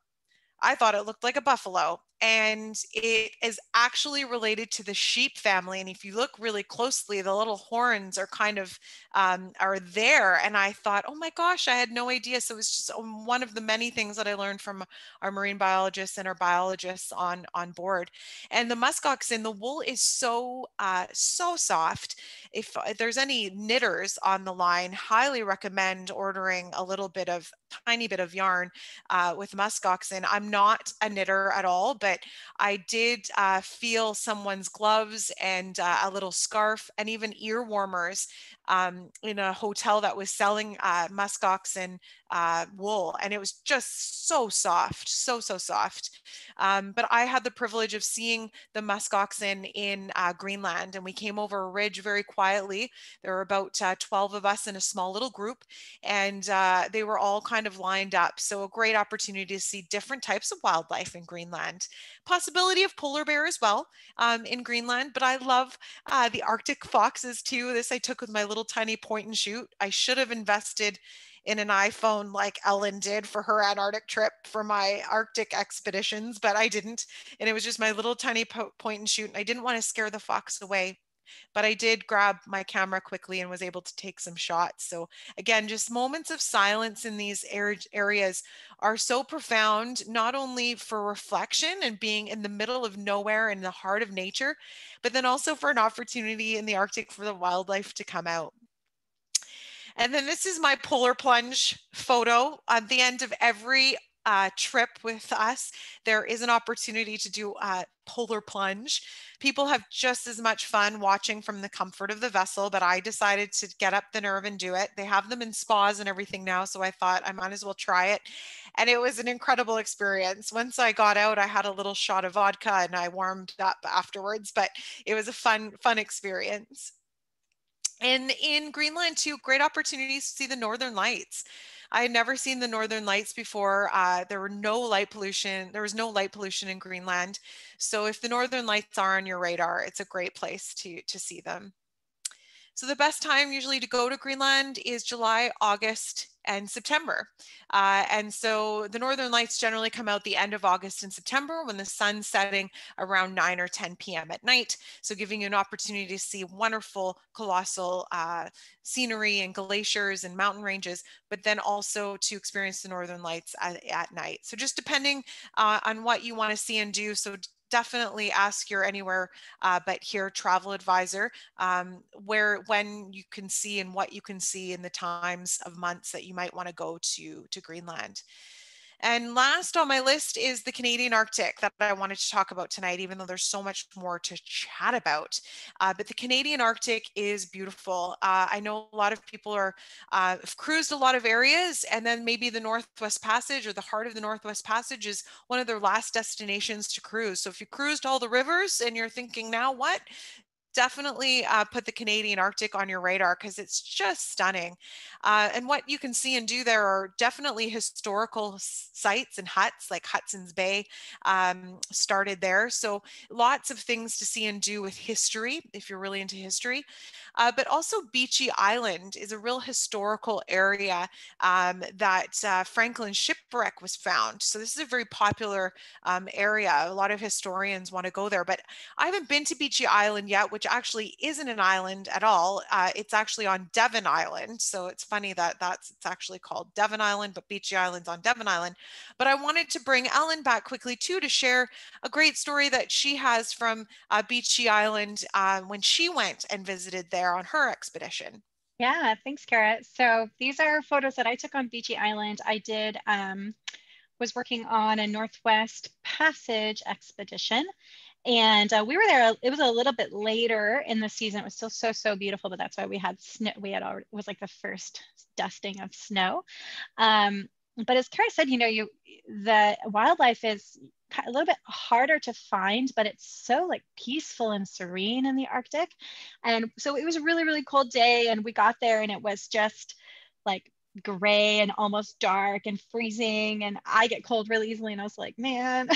I thought it looked like a buffalo, and it is actually related to the sheep family. And if you look really closely, the little horns are kind of are there. And I thought, oh my gosh, I had no idea. So it's just one of the many things that I learned from our marine biologists and our biologists on board. And the muskoxen, the wool is so soft. If there's any knitters on the line, highly recommend ordering a tiny bit of yarn with muskoxen. I'm not a knitter at all, but I did feel someone's gloves and a little scarf and even ear warmers in a hotel that was selling muskoxen wool, and it was just so soft, so soft. But I had the privilege of seeing the muskoxen in Greenland, and we came over a ridge very quietly. There were about 12 of us in a small little group, and they were all kind of lined up. So a great opportunity to see different types of wildlife in Greenland. Possibility of polar bear as well in Greenland, but I love the Arctic foxes too. This I took with my little tiny point and shoot. I should have invested in an iPhone like Ellen did for her Antarctic trip for my Arctic expeditions, but I didn't. And it was just my little tiny point and shoot. And I didn't want to scare the fox away, but I did grab my camera quickly and was able to take some shots. So again, just moments of silence in these areas are so profound, not only for reflection and being in the middle of nowhere in the heart of nature, but then also for an opportunity in the Arctic for the wildlife to come out. And then this is my polar plunge photo. At the end of every trip with us, there is an opportunity to do a polar plunge. People have just as much fun watching from the comfort of the vessel, but I decided to get up the nerve and do it. They have them in spas and everything now, so I thought I might as well try it. And it was an incredible experience. Once I got out, I had a little shot of vodka and I warmed up afterwards, but it was a fun experience. And in Greenland too, great opportunities to see the Northern Lights. I had never seen the Northern Lights before. There was no light pollution in Greenland. So if the Northern Lights are on your radar, it's a great place to see them. So the best time usually to go to Greenland is July, August, and September. And so the Northern Lights generally come out the end of August and September when the sun's setting around 9 or 10 p.m. at night. So giving you an opportunity to see wonderful, colossal scenery and glaciers and mountain ranges, but then also to experience the Northern Lights at night. So just depending on what you want to see and do. So definitely ask your Anywhere But Here travel advisor when you can see and what you can see in the times of months that you might want to go to Greenland. And last on my list is the Canadian Arctic that I wanted to talk about tonight, even though there's so much more to chat about. But the Canadian Arctic is beautiful. I know a lot of people have cruised a lot of areas, and then maybe the Northwest Passage or the heart of the Northwest Passage is one of their last destinations to cruise. So if you cruised all the rivers and you're thinking, now what? definitely put the Canadian Arctic on your radar because it's just stunning. And what you can see and do there are definitely historical sites and huts, like Hudson's Bay started there. So lots of things to see and do with history, if you're really into history. But also Beachy Island is a real historical area that Franklin shipwreck was found. So this is a very popular area. A lot of historians want to go there, but I haven't been to Beachy Island yet, which actually isn't an island at all. It's actually on Devon Island. So it's funny that it's actually called Devon Island, but Beachy Island's on Devon Island. But I wanted to bring Ellen back quickly too to share a great story that she has from Beachy Island when she went and visited there on her expedition. Yeah, thanks, Kara. So these are photos that I took on Beachy Island. I did was working on a Northwest Passage expedition. And we were there, it was a little bit later in the season. It was still so beautiful, but that's why we had snow. We had already, it was like the first dusting of snow. But as Kara said, the wildlife is a little bit harder to find, but it's so like peaceful and serene in the Arctic. And so it was a really cold day, and we got there and it was just like gray and almost dark and freezing, and I get cold really easily, and I was like, man,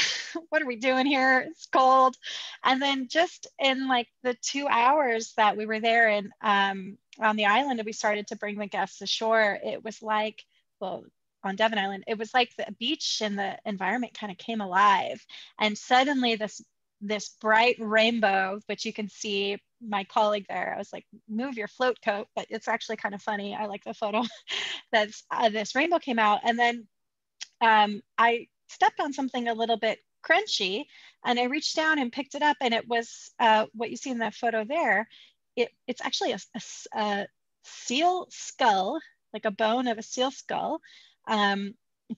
what are we doing here? It's cold. And then just in like the 2 hours that we were there and on the island and we started to bring the guests ashore, it was like, well, on Devon Island, it was like the beach and the environment kind of came alive, and suddenly this bright rainbow, which you can see my colleague there, I was like, move your float coat, but it's actually kind of funny. I like the photo. That's this rainbow came out, and then I stepped on something a little bit crunchy, and I reached down and picked it up, and it was what you see in that photo there. It's actually a seal skull, like a bone of a seal skull, a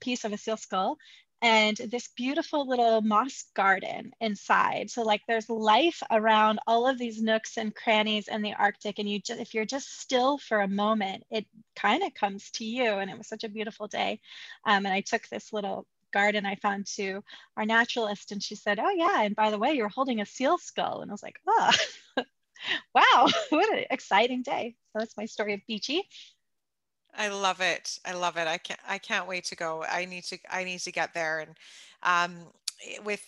piece of a seal skull, and this beautiful little moss garden inside. So like there's life around all of these nooks and crannies in the Arctic, and if you're just still for a moment, it kind of comes to you. And it was such a beautiful day. And I took this little garden I found to our naturalist, and she said, oh yeah, and by the way, you're holding a seal skull. And I was like, oh, wow, what an exciting day. So that's my story of Beachy. I love it. I love it. I can't wait to go. I need to get there. And with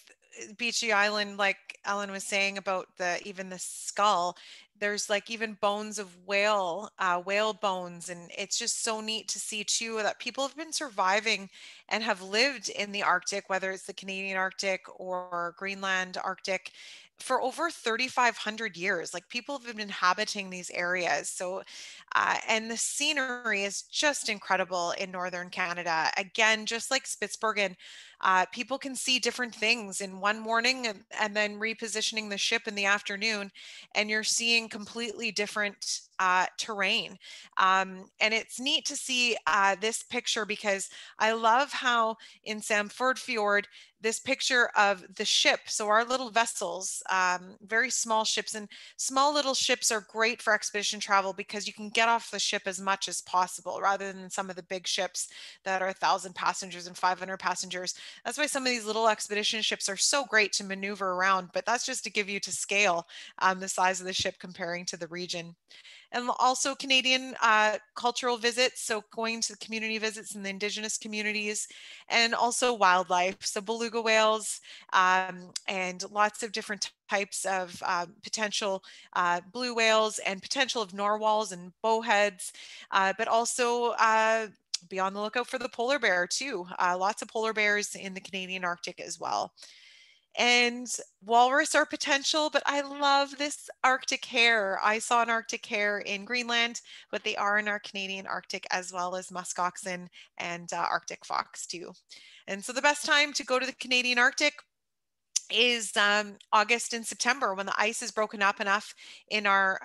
Beachy Island, like Ellen was saying about even the skull, there's like even bones of whale bones, and it's just so neat to see too that people have been surviving and have lived in the Arctic, whether it's the Canadian Arctic or Greenland Arctic, for over 3,500 years. Like people have been inhabiting these areas. So and the scenery is just incredible in northern Canada. Again, just like Spitsbergen, people can see different things in one morning and then repositioning the ship in the afternoon, and you're seeing completely different terrain. And it's neat to see this picture because I love how in Samford Fjord, this picture of the ship. So our little vessels, very small ships, and small little ships are great for expedition travel because you can get off the ship as much as possible rather than some of the big ships that are 1,000 passengers and 500 passengers. That's why some of these little expedition ships are so great to maneuver around, but that's just to give you to scale the size of the ship comparing to the region. And also Canadian cultural visits, so going to the community visits in the Indigenous communities, and also wildlife, so beluga whales and lots of different types of potential blue whales and potential of narwhals and bowheads, but also be on the lookout for the polar bear too. Lots of polar bears in the Canadian Arctic as well. And walrus are potential, but I love this Arctic hare. I saw an Arctic hare in Greenland, but they are in our Canadian Arctic, as well as muskoxen and Arctic fox too. And so the best time to go to the Canadian Arctic is August and September, when the ice is broken up enough in our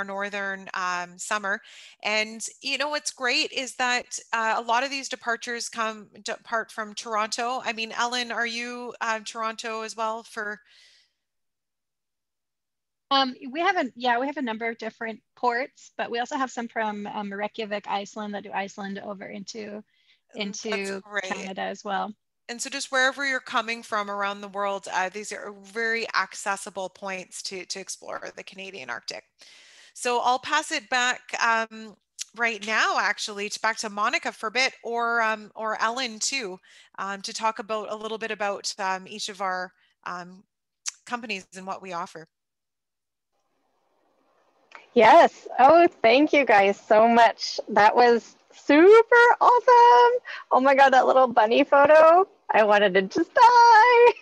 northern summer. And what's great is that a lot of these departures depart from Toronto. I mean, Ellen, are you Toronto as well for? We have a number of different ports, but we also have some from Reykjavik, Iceland, that do Iceland over into That's great. Canada as well. And so just wherever you're coming from around the world, these are very accessible points to explore the Canadian Arctic. So I'll pass it back right now, actually, back to Monica for a bit, or Ellen too, to talk about a little bit about each of our companies and what we offer. Yes. Oh, thank you guys so much. That was super awesome. Oh my God, that little bunny photo. I wanted to just die.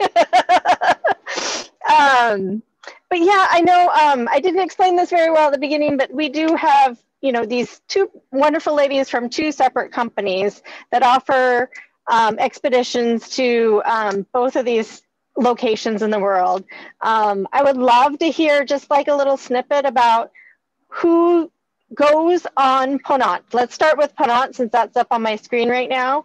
But yeah, I know I didn't explain this very well at the beginning, but we do have, you know, these two wonderful ladies from two separate companies that offer expeditions to both of these locations in the world. I would love to hear just like a little snippet about who goes on Ponant. Let's start with Ponant since that's up on my screen right now.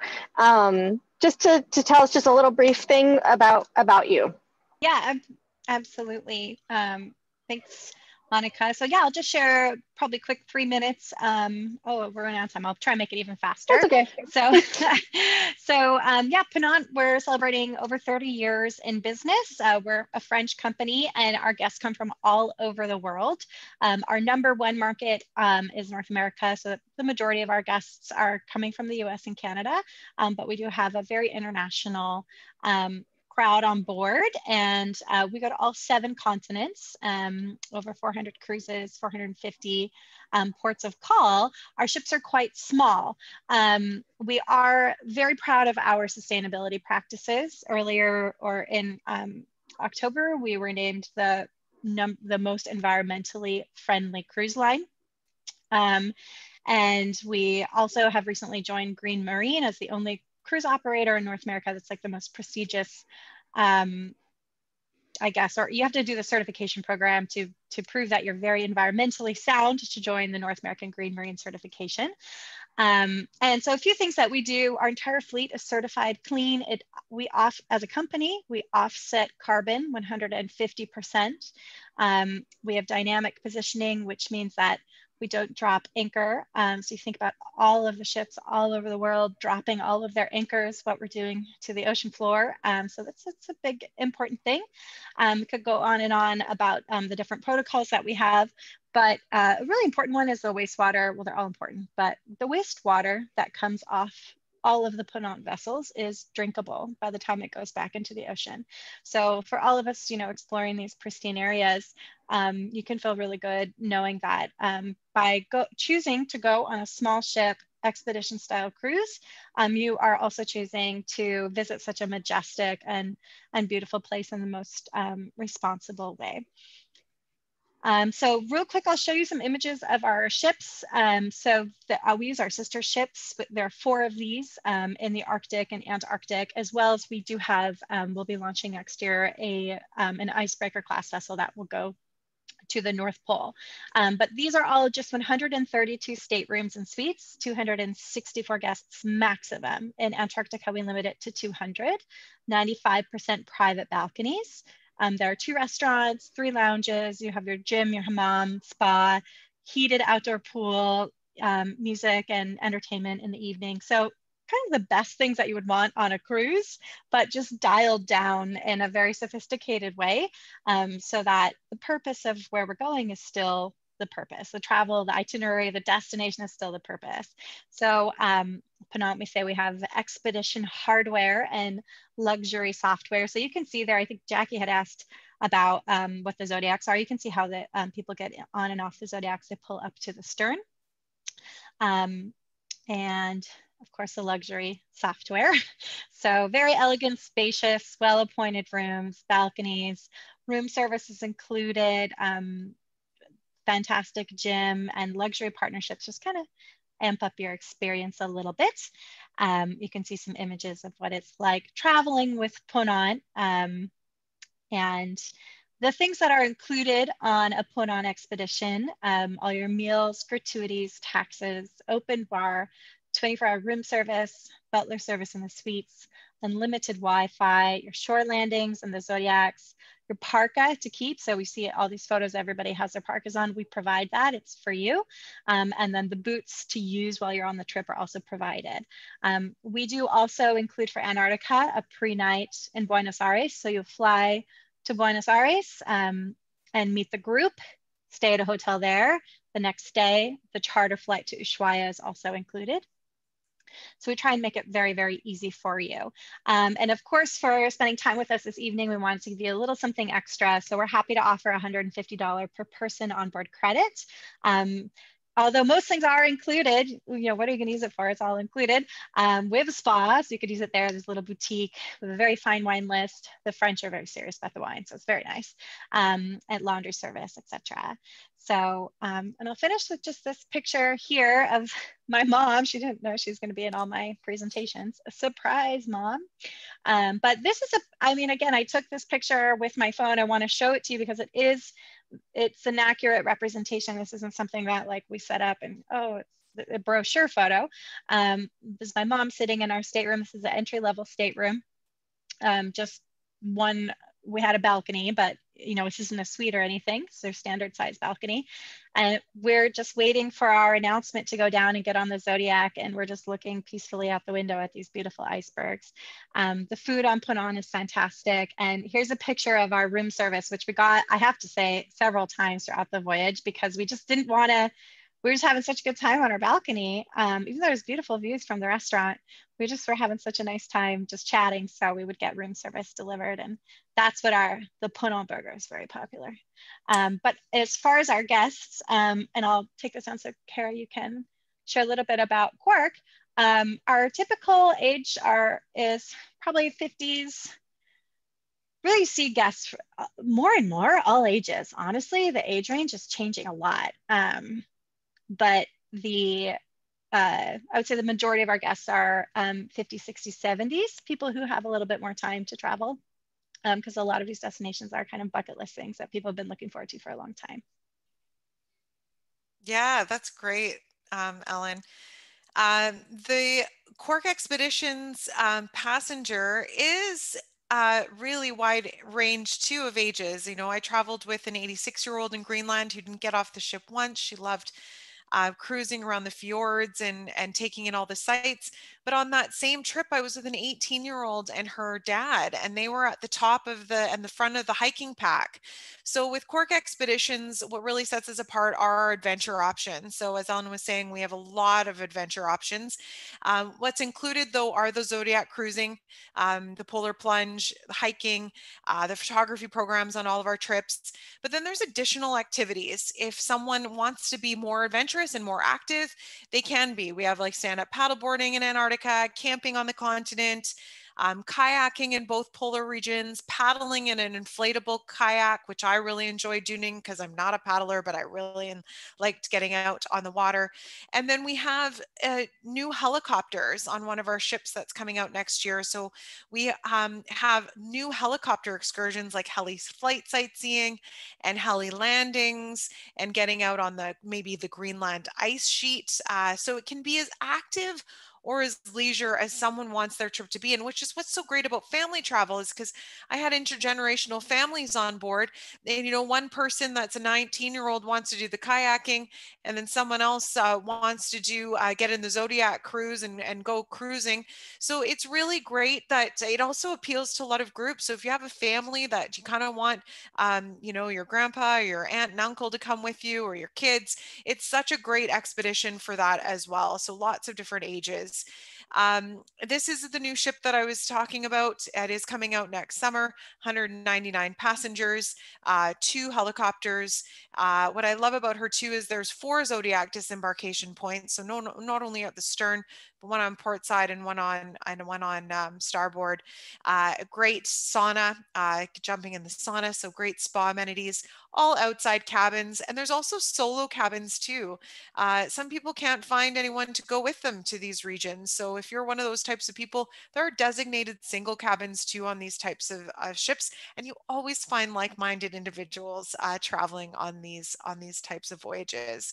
Just to tell us just a little brief thing about you. Yeah, absolutely. Thanks, Monica. So yeah, I'll just share probably quick 3 minutes. Oh, we're running out of time. I'll try and make it even faster. That's okay. So yeah, Ponant, we're celebrating over 30 years in business. We're a French company and our guests come from all over the world. Our #1 market is North America. So the majority of our guests are coming from the US and Canada, but we do have a very international crowd on board, and we go to all 7 continents, over 400 cruises, 450 ports of call. Our ships are quite small. We are very proud of our sustainability practices. Earlier, or in October, we were named the most environmentally friendly cruise line. And we also have recently joined Green Marine as the only cruise operator in North America that's like the most prestigious, I guess, or you have to do the certification program to prove that you're very environmentally sound to join the North American Green Marine certification. And so a few things that we do: our entire fleet is certified clean. As a company, we offset carbon 150%. We have dynamic positioning, which means that we don't drop anchor. So you think about all of the ships all over the world dropping all of their anchors, what we're doing to the ocean floor. So that's a big, important thing. We could go on and on about the different protocols that we have, but a really important one is the wastewater. Well, they're all important, but the wastewater that comes off all of the Ponant vessels is drinkable by the time it goes back into the ocean. So for all of us, you know, exploring these pristine areas, you can feel really good knowing that by choosing to go on a small ship expedition style cruise, you are also choosing to visit such a majestic and beautiful place in the most responsible way. So real quick, I'll show you some images of our ships. We use our sister ships, but there are 4 of these in the Arctic and Antarctic, as well as we do have, we'll be launching next year an icebreaker class vessel that will go to the North Pole. But these are all just 132 staterooms and suites, 264 guests maximum. In Antarctica, we limit it to 200, 95% private balconies. There are 2 restaurants, 3 lounges. You have your gym, your hammam, spa, heated outdoor pool, music and entertainment in the evening. So kind of the best things that you would want on a cruise, but just dialed down in a very sophisticated way, so that the purpose of where we're going is still the purpose. The travel, the itinerary, the destination is still the purpose. So Ponant, we say we have expedition hardware and luxury software. So you can see there, I think Jackie had asked about what the Zodiacs are. You can see how the people get on and off the Zodiacs. They pull up to the stern. And of course, the luxury software. So very elegant, spacious, well-appointed rooms, balconies, room services included, fantastic gym, and luxury partnerships just kind of amp up your experience a little bit. You can see some images of what it's like traveling with Ponant. And the things that are included on a Ponant expedition, all your meals, gratuities, taxes, open bar, 24-hour room service, butler service in the suites, unlimited Wi-Fi, your shore landings and the Zodiacs, your parka to keep. So we see all these photos, everybody has their parkas on. We provide that, it's for you. And then the boots to use while you're on the trip are also provided. We do also include for Antarctica a pre-night in Buenos Aires. So you'll fly to Buenos Aires and meet the group, stay at a hotel there. The next day, the charter flight to Ushuaia is also included. So we try and make it very, very easy for you. And of course, for spending time with us this evening, we wanted to give you a little something extra. So we're happy to offer $150 per person onboard credit. Although most things are included, you know, what are you going to use it for? It's all included. We have a spa, so you could use it there. There's a little boutique with a very fine wine list. The French are very serious about the wine, so it's very nice. At laundry service, etc. So, and I'll finish with just this picture here of my mom. She didn't know she was going to be in all my presentations. A surprise, Mom. But this is I mean, again, I took this picture with my phone. I want to show it to you because it's an accurate representation. This isn't something that like we set up and, oh, it's a brochure photo. This is my mom sitting in our stateroom. This is an entry-level stateroom. Just one, we had a balcony, but you know, this isn't a suite or anything. So they're standard size balcony. And we're just waiting for our announcement to go down and get on the Zodiac. And we're just looking peacefully out the window at these beautiful icebergs. The food on Punon is fantastic. And here's a picture of our room service, which we got, I have to say, several times throughout the voyage because we just didn't want to, we were just having such a good time on our balcony. Even though there's beautiful views from the restaurant, we just were having such a nice time just chatting. So we would get room service delivered. And that's what the Punon burger is very popular. But as far as our guests, and I'll take this on so Kara, you can share a little bit about Quark. Our typical age is probably 50s. Really see guests more and more, all ages. Honestly, the age range is changing a lot. But I would say the majority of our guests are 50s, 60s, 70s, people who have a little bit more time to travel, because a lot of these destinations are kind of bucket list things that people have been looking forward to for a long time. Yeah, that's great, Ellen. The Quark Expeditions passenger is really wide range too of ages. You know, I traveled with an 86-year-old in Greenland who didn't get off the ship once. She loved cruising around the fjords and taking in all the sights. But on that same trip, I was with an 18-year-old and her dad, and they were at the top of the front of the hiking pack. So with Quark Expeditions, what really sets us apart are our adventure options. So as Ellen was saying, we have a lot of adventure options. What's included though are the Zodiac cruising, the polar plunge, the hiking, the photography programs on all of our trips. But then there's additional activities. If someone wants to be more adventurous and more active, they can be. We have like stand-up paddleboarding in Antarctica, camping on the continent, kayaking in both polar regions, paddling in an inflatable kayak, which I really enjoy doing because I'm not a paddler, but I really liked getting out on the water. And then we have new helicopters on one of our ships that's coming out next year. So we have new helicopter excursions like heli flight sightseeing and heli landings and getting out on maybe the Greenland ice sheet. So it can be as active or as leisure as someone wants their trip to be. And which is what's so great about family travel is because I had intergenerational families on board. And, you know, one person that's a 19-year-old wants to do the kayaking, and then someone else wants to do get in the Zodiac cruise and go cruising. So it's really great that it also appeals to a lot of groups. So if you have a family that you kind of want, you know, your grandpa, your aunt and uncle to come with you, or your kids, it's such a great expedition for that as well. So lots of different ages. This is the new ship that I was talking about. It is coming out next summer, 199 passengers, 2 helicopters. What I love about her too is there's 4 Zodiac disembarkation points. So not only at the stern, but one on port side and one on starboard. Great sauna, jumping in the sauna. So great spa amenities, all outside cabins. And there's also solo cabins too. Some people can't find anyone to go with them to these regions. So if you're one of those types of people, there are designated single cabins too on these types of ships. And you always find like-minded individuals traveling on these types of voyages.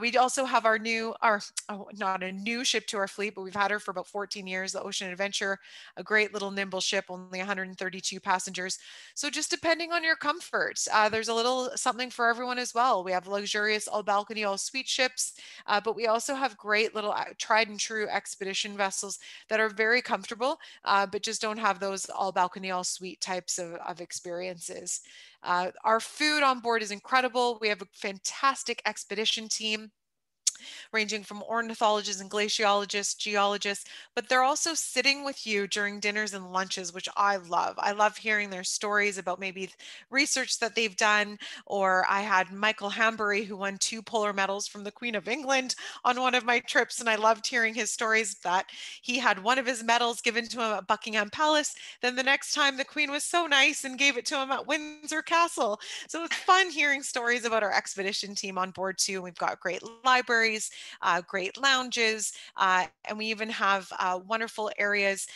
We also have not a new ship to our fleet, but we've had her for about 14 years, the Ocean Adventure, a great little nimble ship, only 132 passengers. So just depending on your comfort, there's a little something for everyone as well. We have luxurious all balcony, all suite ships, but we also have great little tried and true expedition vessels that are very comfortable, but just don't have those all balcony, all suite types of experiences. Our food on board is incredible. We have a fantastic expedition team, ranging from ornithologists and glaciologists, geologists, but they're also sitting with you during dinners and lunches, which I love. I love hearing their stories about maybe research that they've done. Or I had Michael Hambury, who won 2 polar medals from the Queen of England on one of my trips, and I loved hearing his stories that he had one of his medals given to him at Buckingham Palace. Then the next time the Queen was so nice and gave it to him at Windsor Castle. So it's fun hearing stories about our expedition team on board too. We've got great libraries, great lounges, and we even have wonderful areas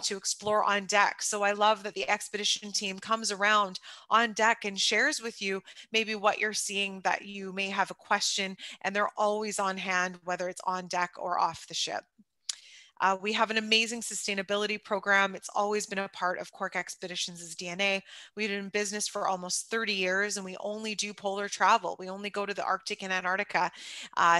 to explore on deck. So I love that the expedition team comes around on deck and shares with you maybe what you're seeing, that you may have a question, and they're always on hand, whether it's on deck or off the ship. We have an amazing sustainability program. It's always been a part of Cork Expeditions' DNA. We've been in business for almost 30 years, and we only do polar travel. We only go to the Arctic and Antarctica.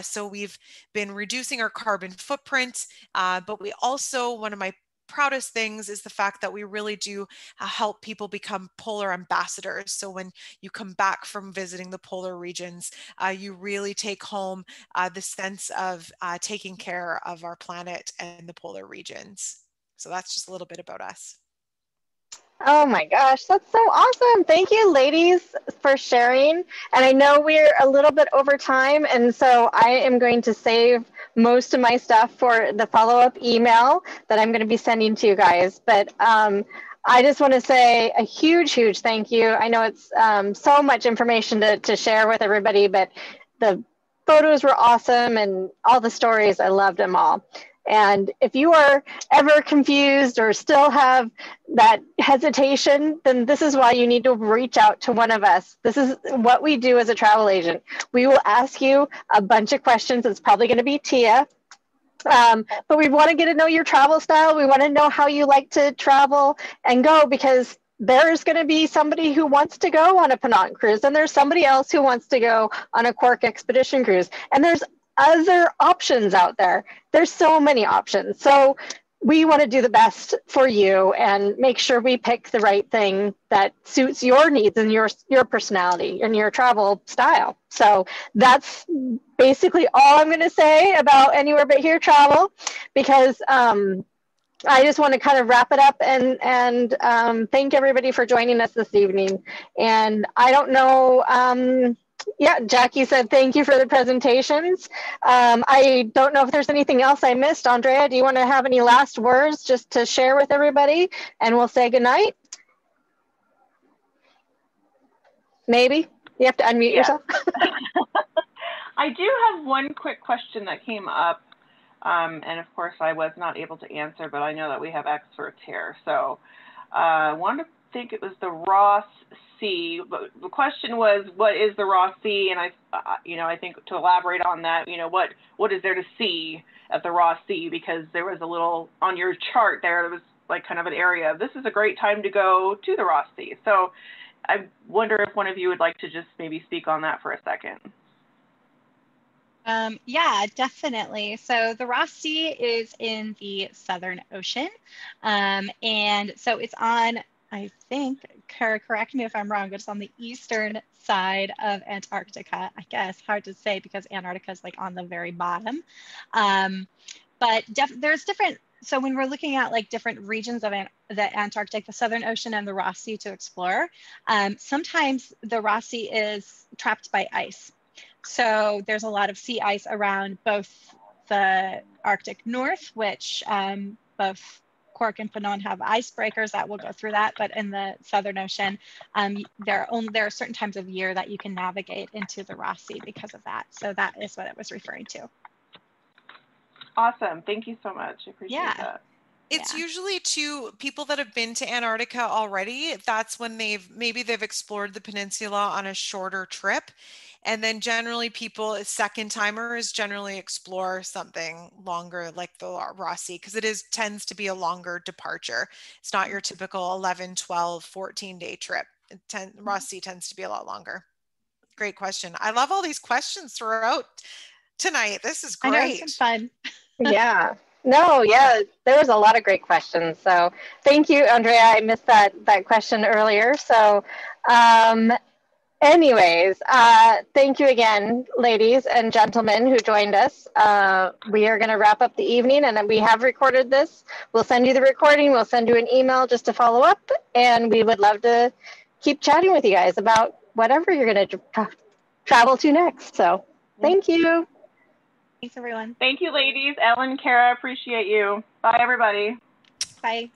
So we've been reducing our carbon footprint, but we also, one of my proudest things is the fact that we really do help people become polar ambassadors. So when you come back from visiting the polar regions, you really take home the sense of taking care of our planet and the polar regions. So that's just a little bit about us. Oh my gosh, that's so awesome. Thank you, ladies, for sharing. And I know we're a little bit over time, and so I am going to save most of my stuff for the follow-up email that I'm going to be sending to you guys. But I just want to say a huge, huge thank you. I know it's so much information to share with everybody, but the photos were awesome, and all the stories, I loved them all. And if you are ever confused or still have that hesitation, then this is why you need to reach out to one of us. This is what we do as a travel agent. We will ask you a bunch of questions. It's probably going to be Tia. But we want to get to know your travel style. We want to know how you like to travel and go, because there's going to be somebody who wants to go on a Penant cruise, and there's somebody else who wants to go on a Cork expedition cruise. And there's other options out there. There's so many options. So we want to do the best for you and make sure we pick the right thing that suits your needs and your personality and your travel style. So that's basically all I'm going to say about Anywhere But Here travel, because I just want to kind of wrap it up and thank everybody for joining us this evening. And I don't know, yeah, Jackie said thank you for the presentations. I don't know if there's anything else I missed. Andrea, do you want to have any last words just to share with everybody? And we'll say goodnight. Maybe? You have to unmute yourself. I do have one quick question that came up. And of course, I was not able to answer, but I know that we have experts here. So I wanted to think it was the Ross Sea. But the question was, what is the Ross Sea? And I think to elaborate on that, what is there to see at the Ross Sea? Because there was a little on your chart there was like kind of an area. This is a great time to go to the Ross Sea. So I wonder if one of you would like to just maybe speak on that for a second. Yeah, definitely. So the Ross Sea is in the Southern Ocean. And so it's on, I think, correct me if I'm wrong, but it's on the eastern side of Antarctica, I guess. Hard to say because Antarctica is like on the very bottom. But there's different, so when we're looking at like different regions of the Antarctic, the Southern Ocean and the Ross Sea to explore, sometimes the Ross Sea is trapped by ice. So there's a lot of sea ice around both the Arctic North, which both Cork and Penant have icebreakers that will go through that. But in the Southern Ocean, there are certain times of year that you can navigate into the Ross Sea because of that. So that is what it was referring to. Awesome. Thank you so much. I appreciate that. It's Yeah. usually to people that have been to Antarctica already. That's when maybe they've explored the peninsula on a shorter trip. And then generally people, second timers generally explore something longer like the Ross Sea, because tends to be a longer departure. It's not your typical 11, 12, 14-day trip. Ross Sea tends to be a lot longer. Great question. I love all these questions throughout tonight. This is I know, it's great. been fun. Yeah. No, yeah, there was a lot of great questions. So thank you, Andrea. I missed that question earlier. So anyways, thank you again, ladies and gentlemen who joined us. We are going to wrap up the evening, and then we have recorded this. We'll send you the recording. We'll send you an email just to follow up, and we would love to keep chatting with you guys about whatever you're going to travel to next. So thank you. Thanks, everyone. Thank you, ladies. Ellen, Kara, appreciate you. Bye, everybody. Bye.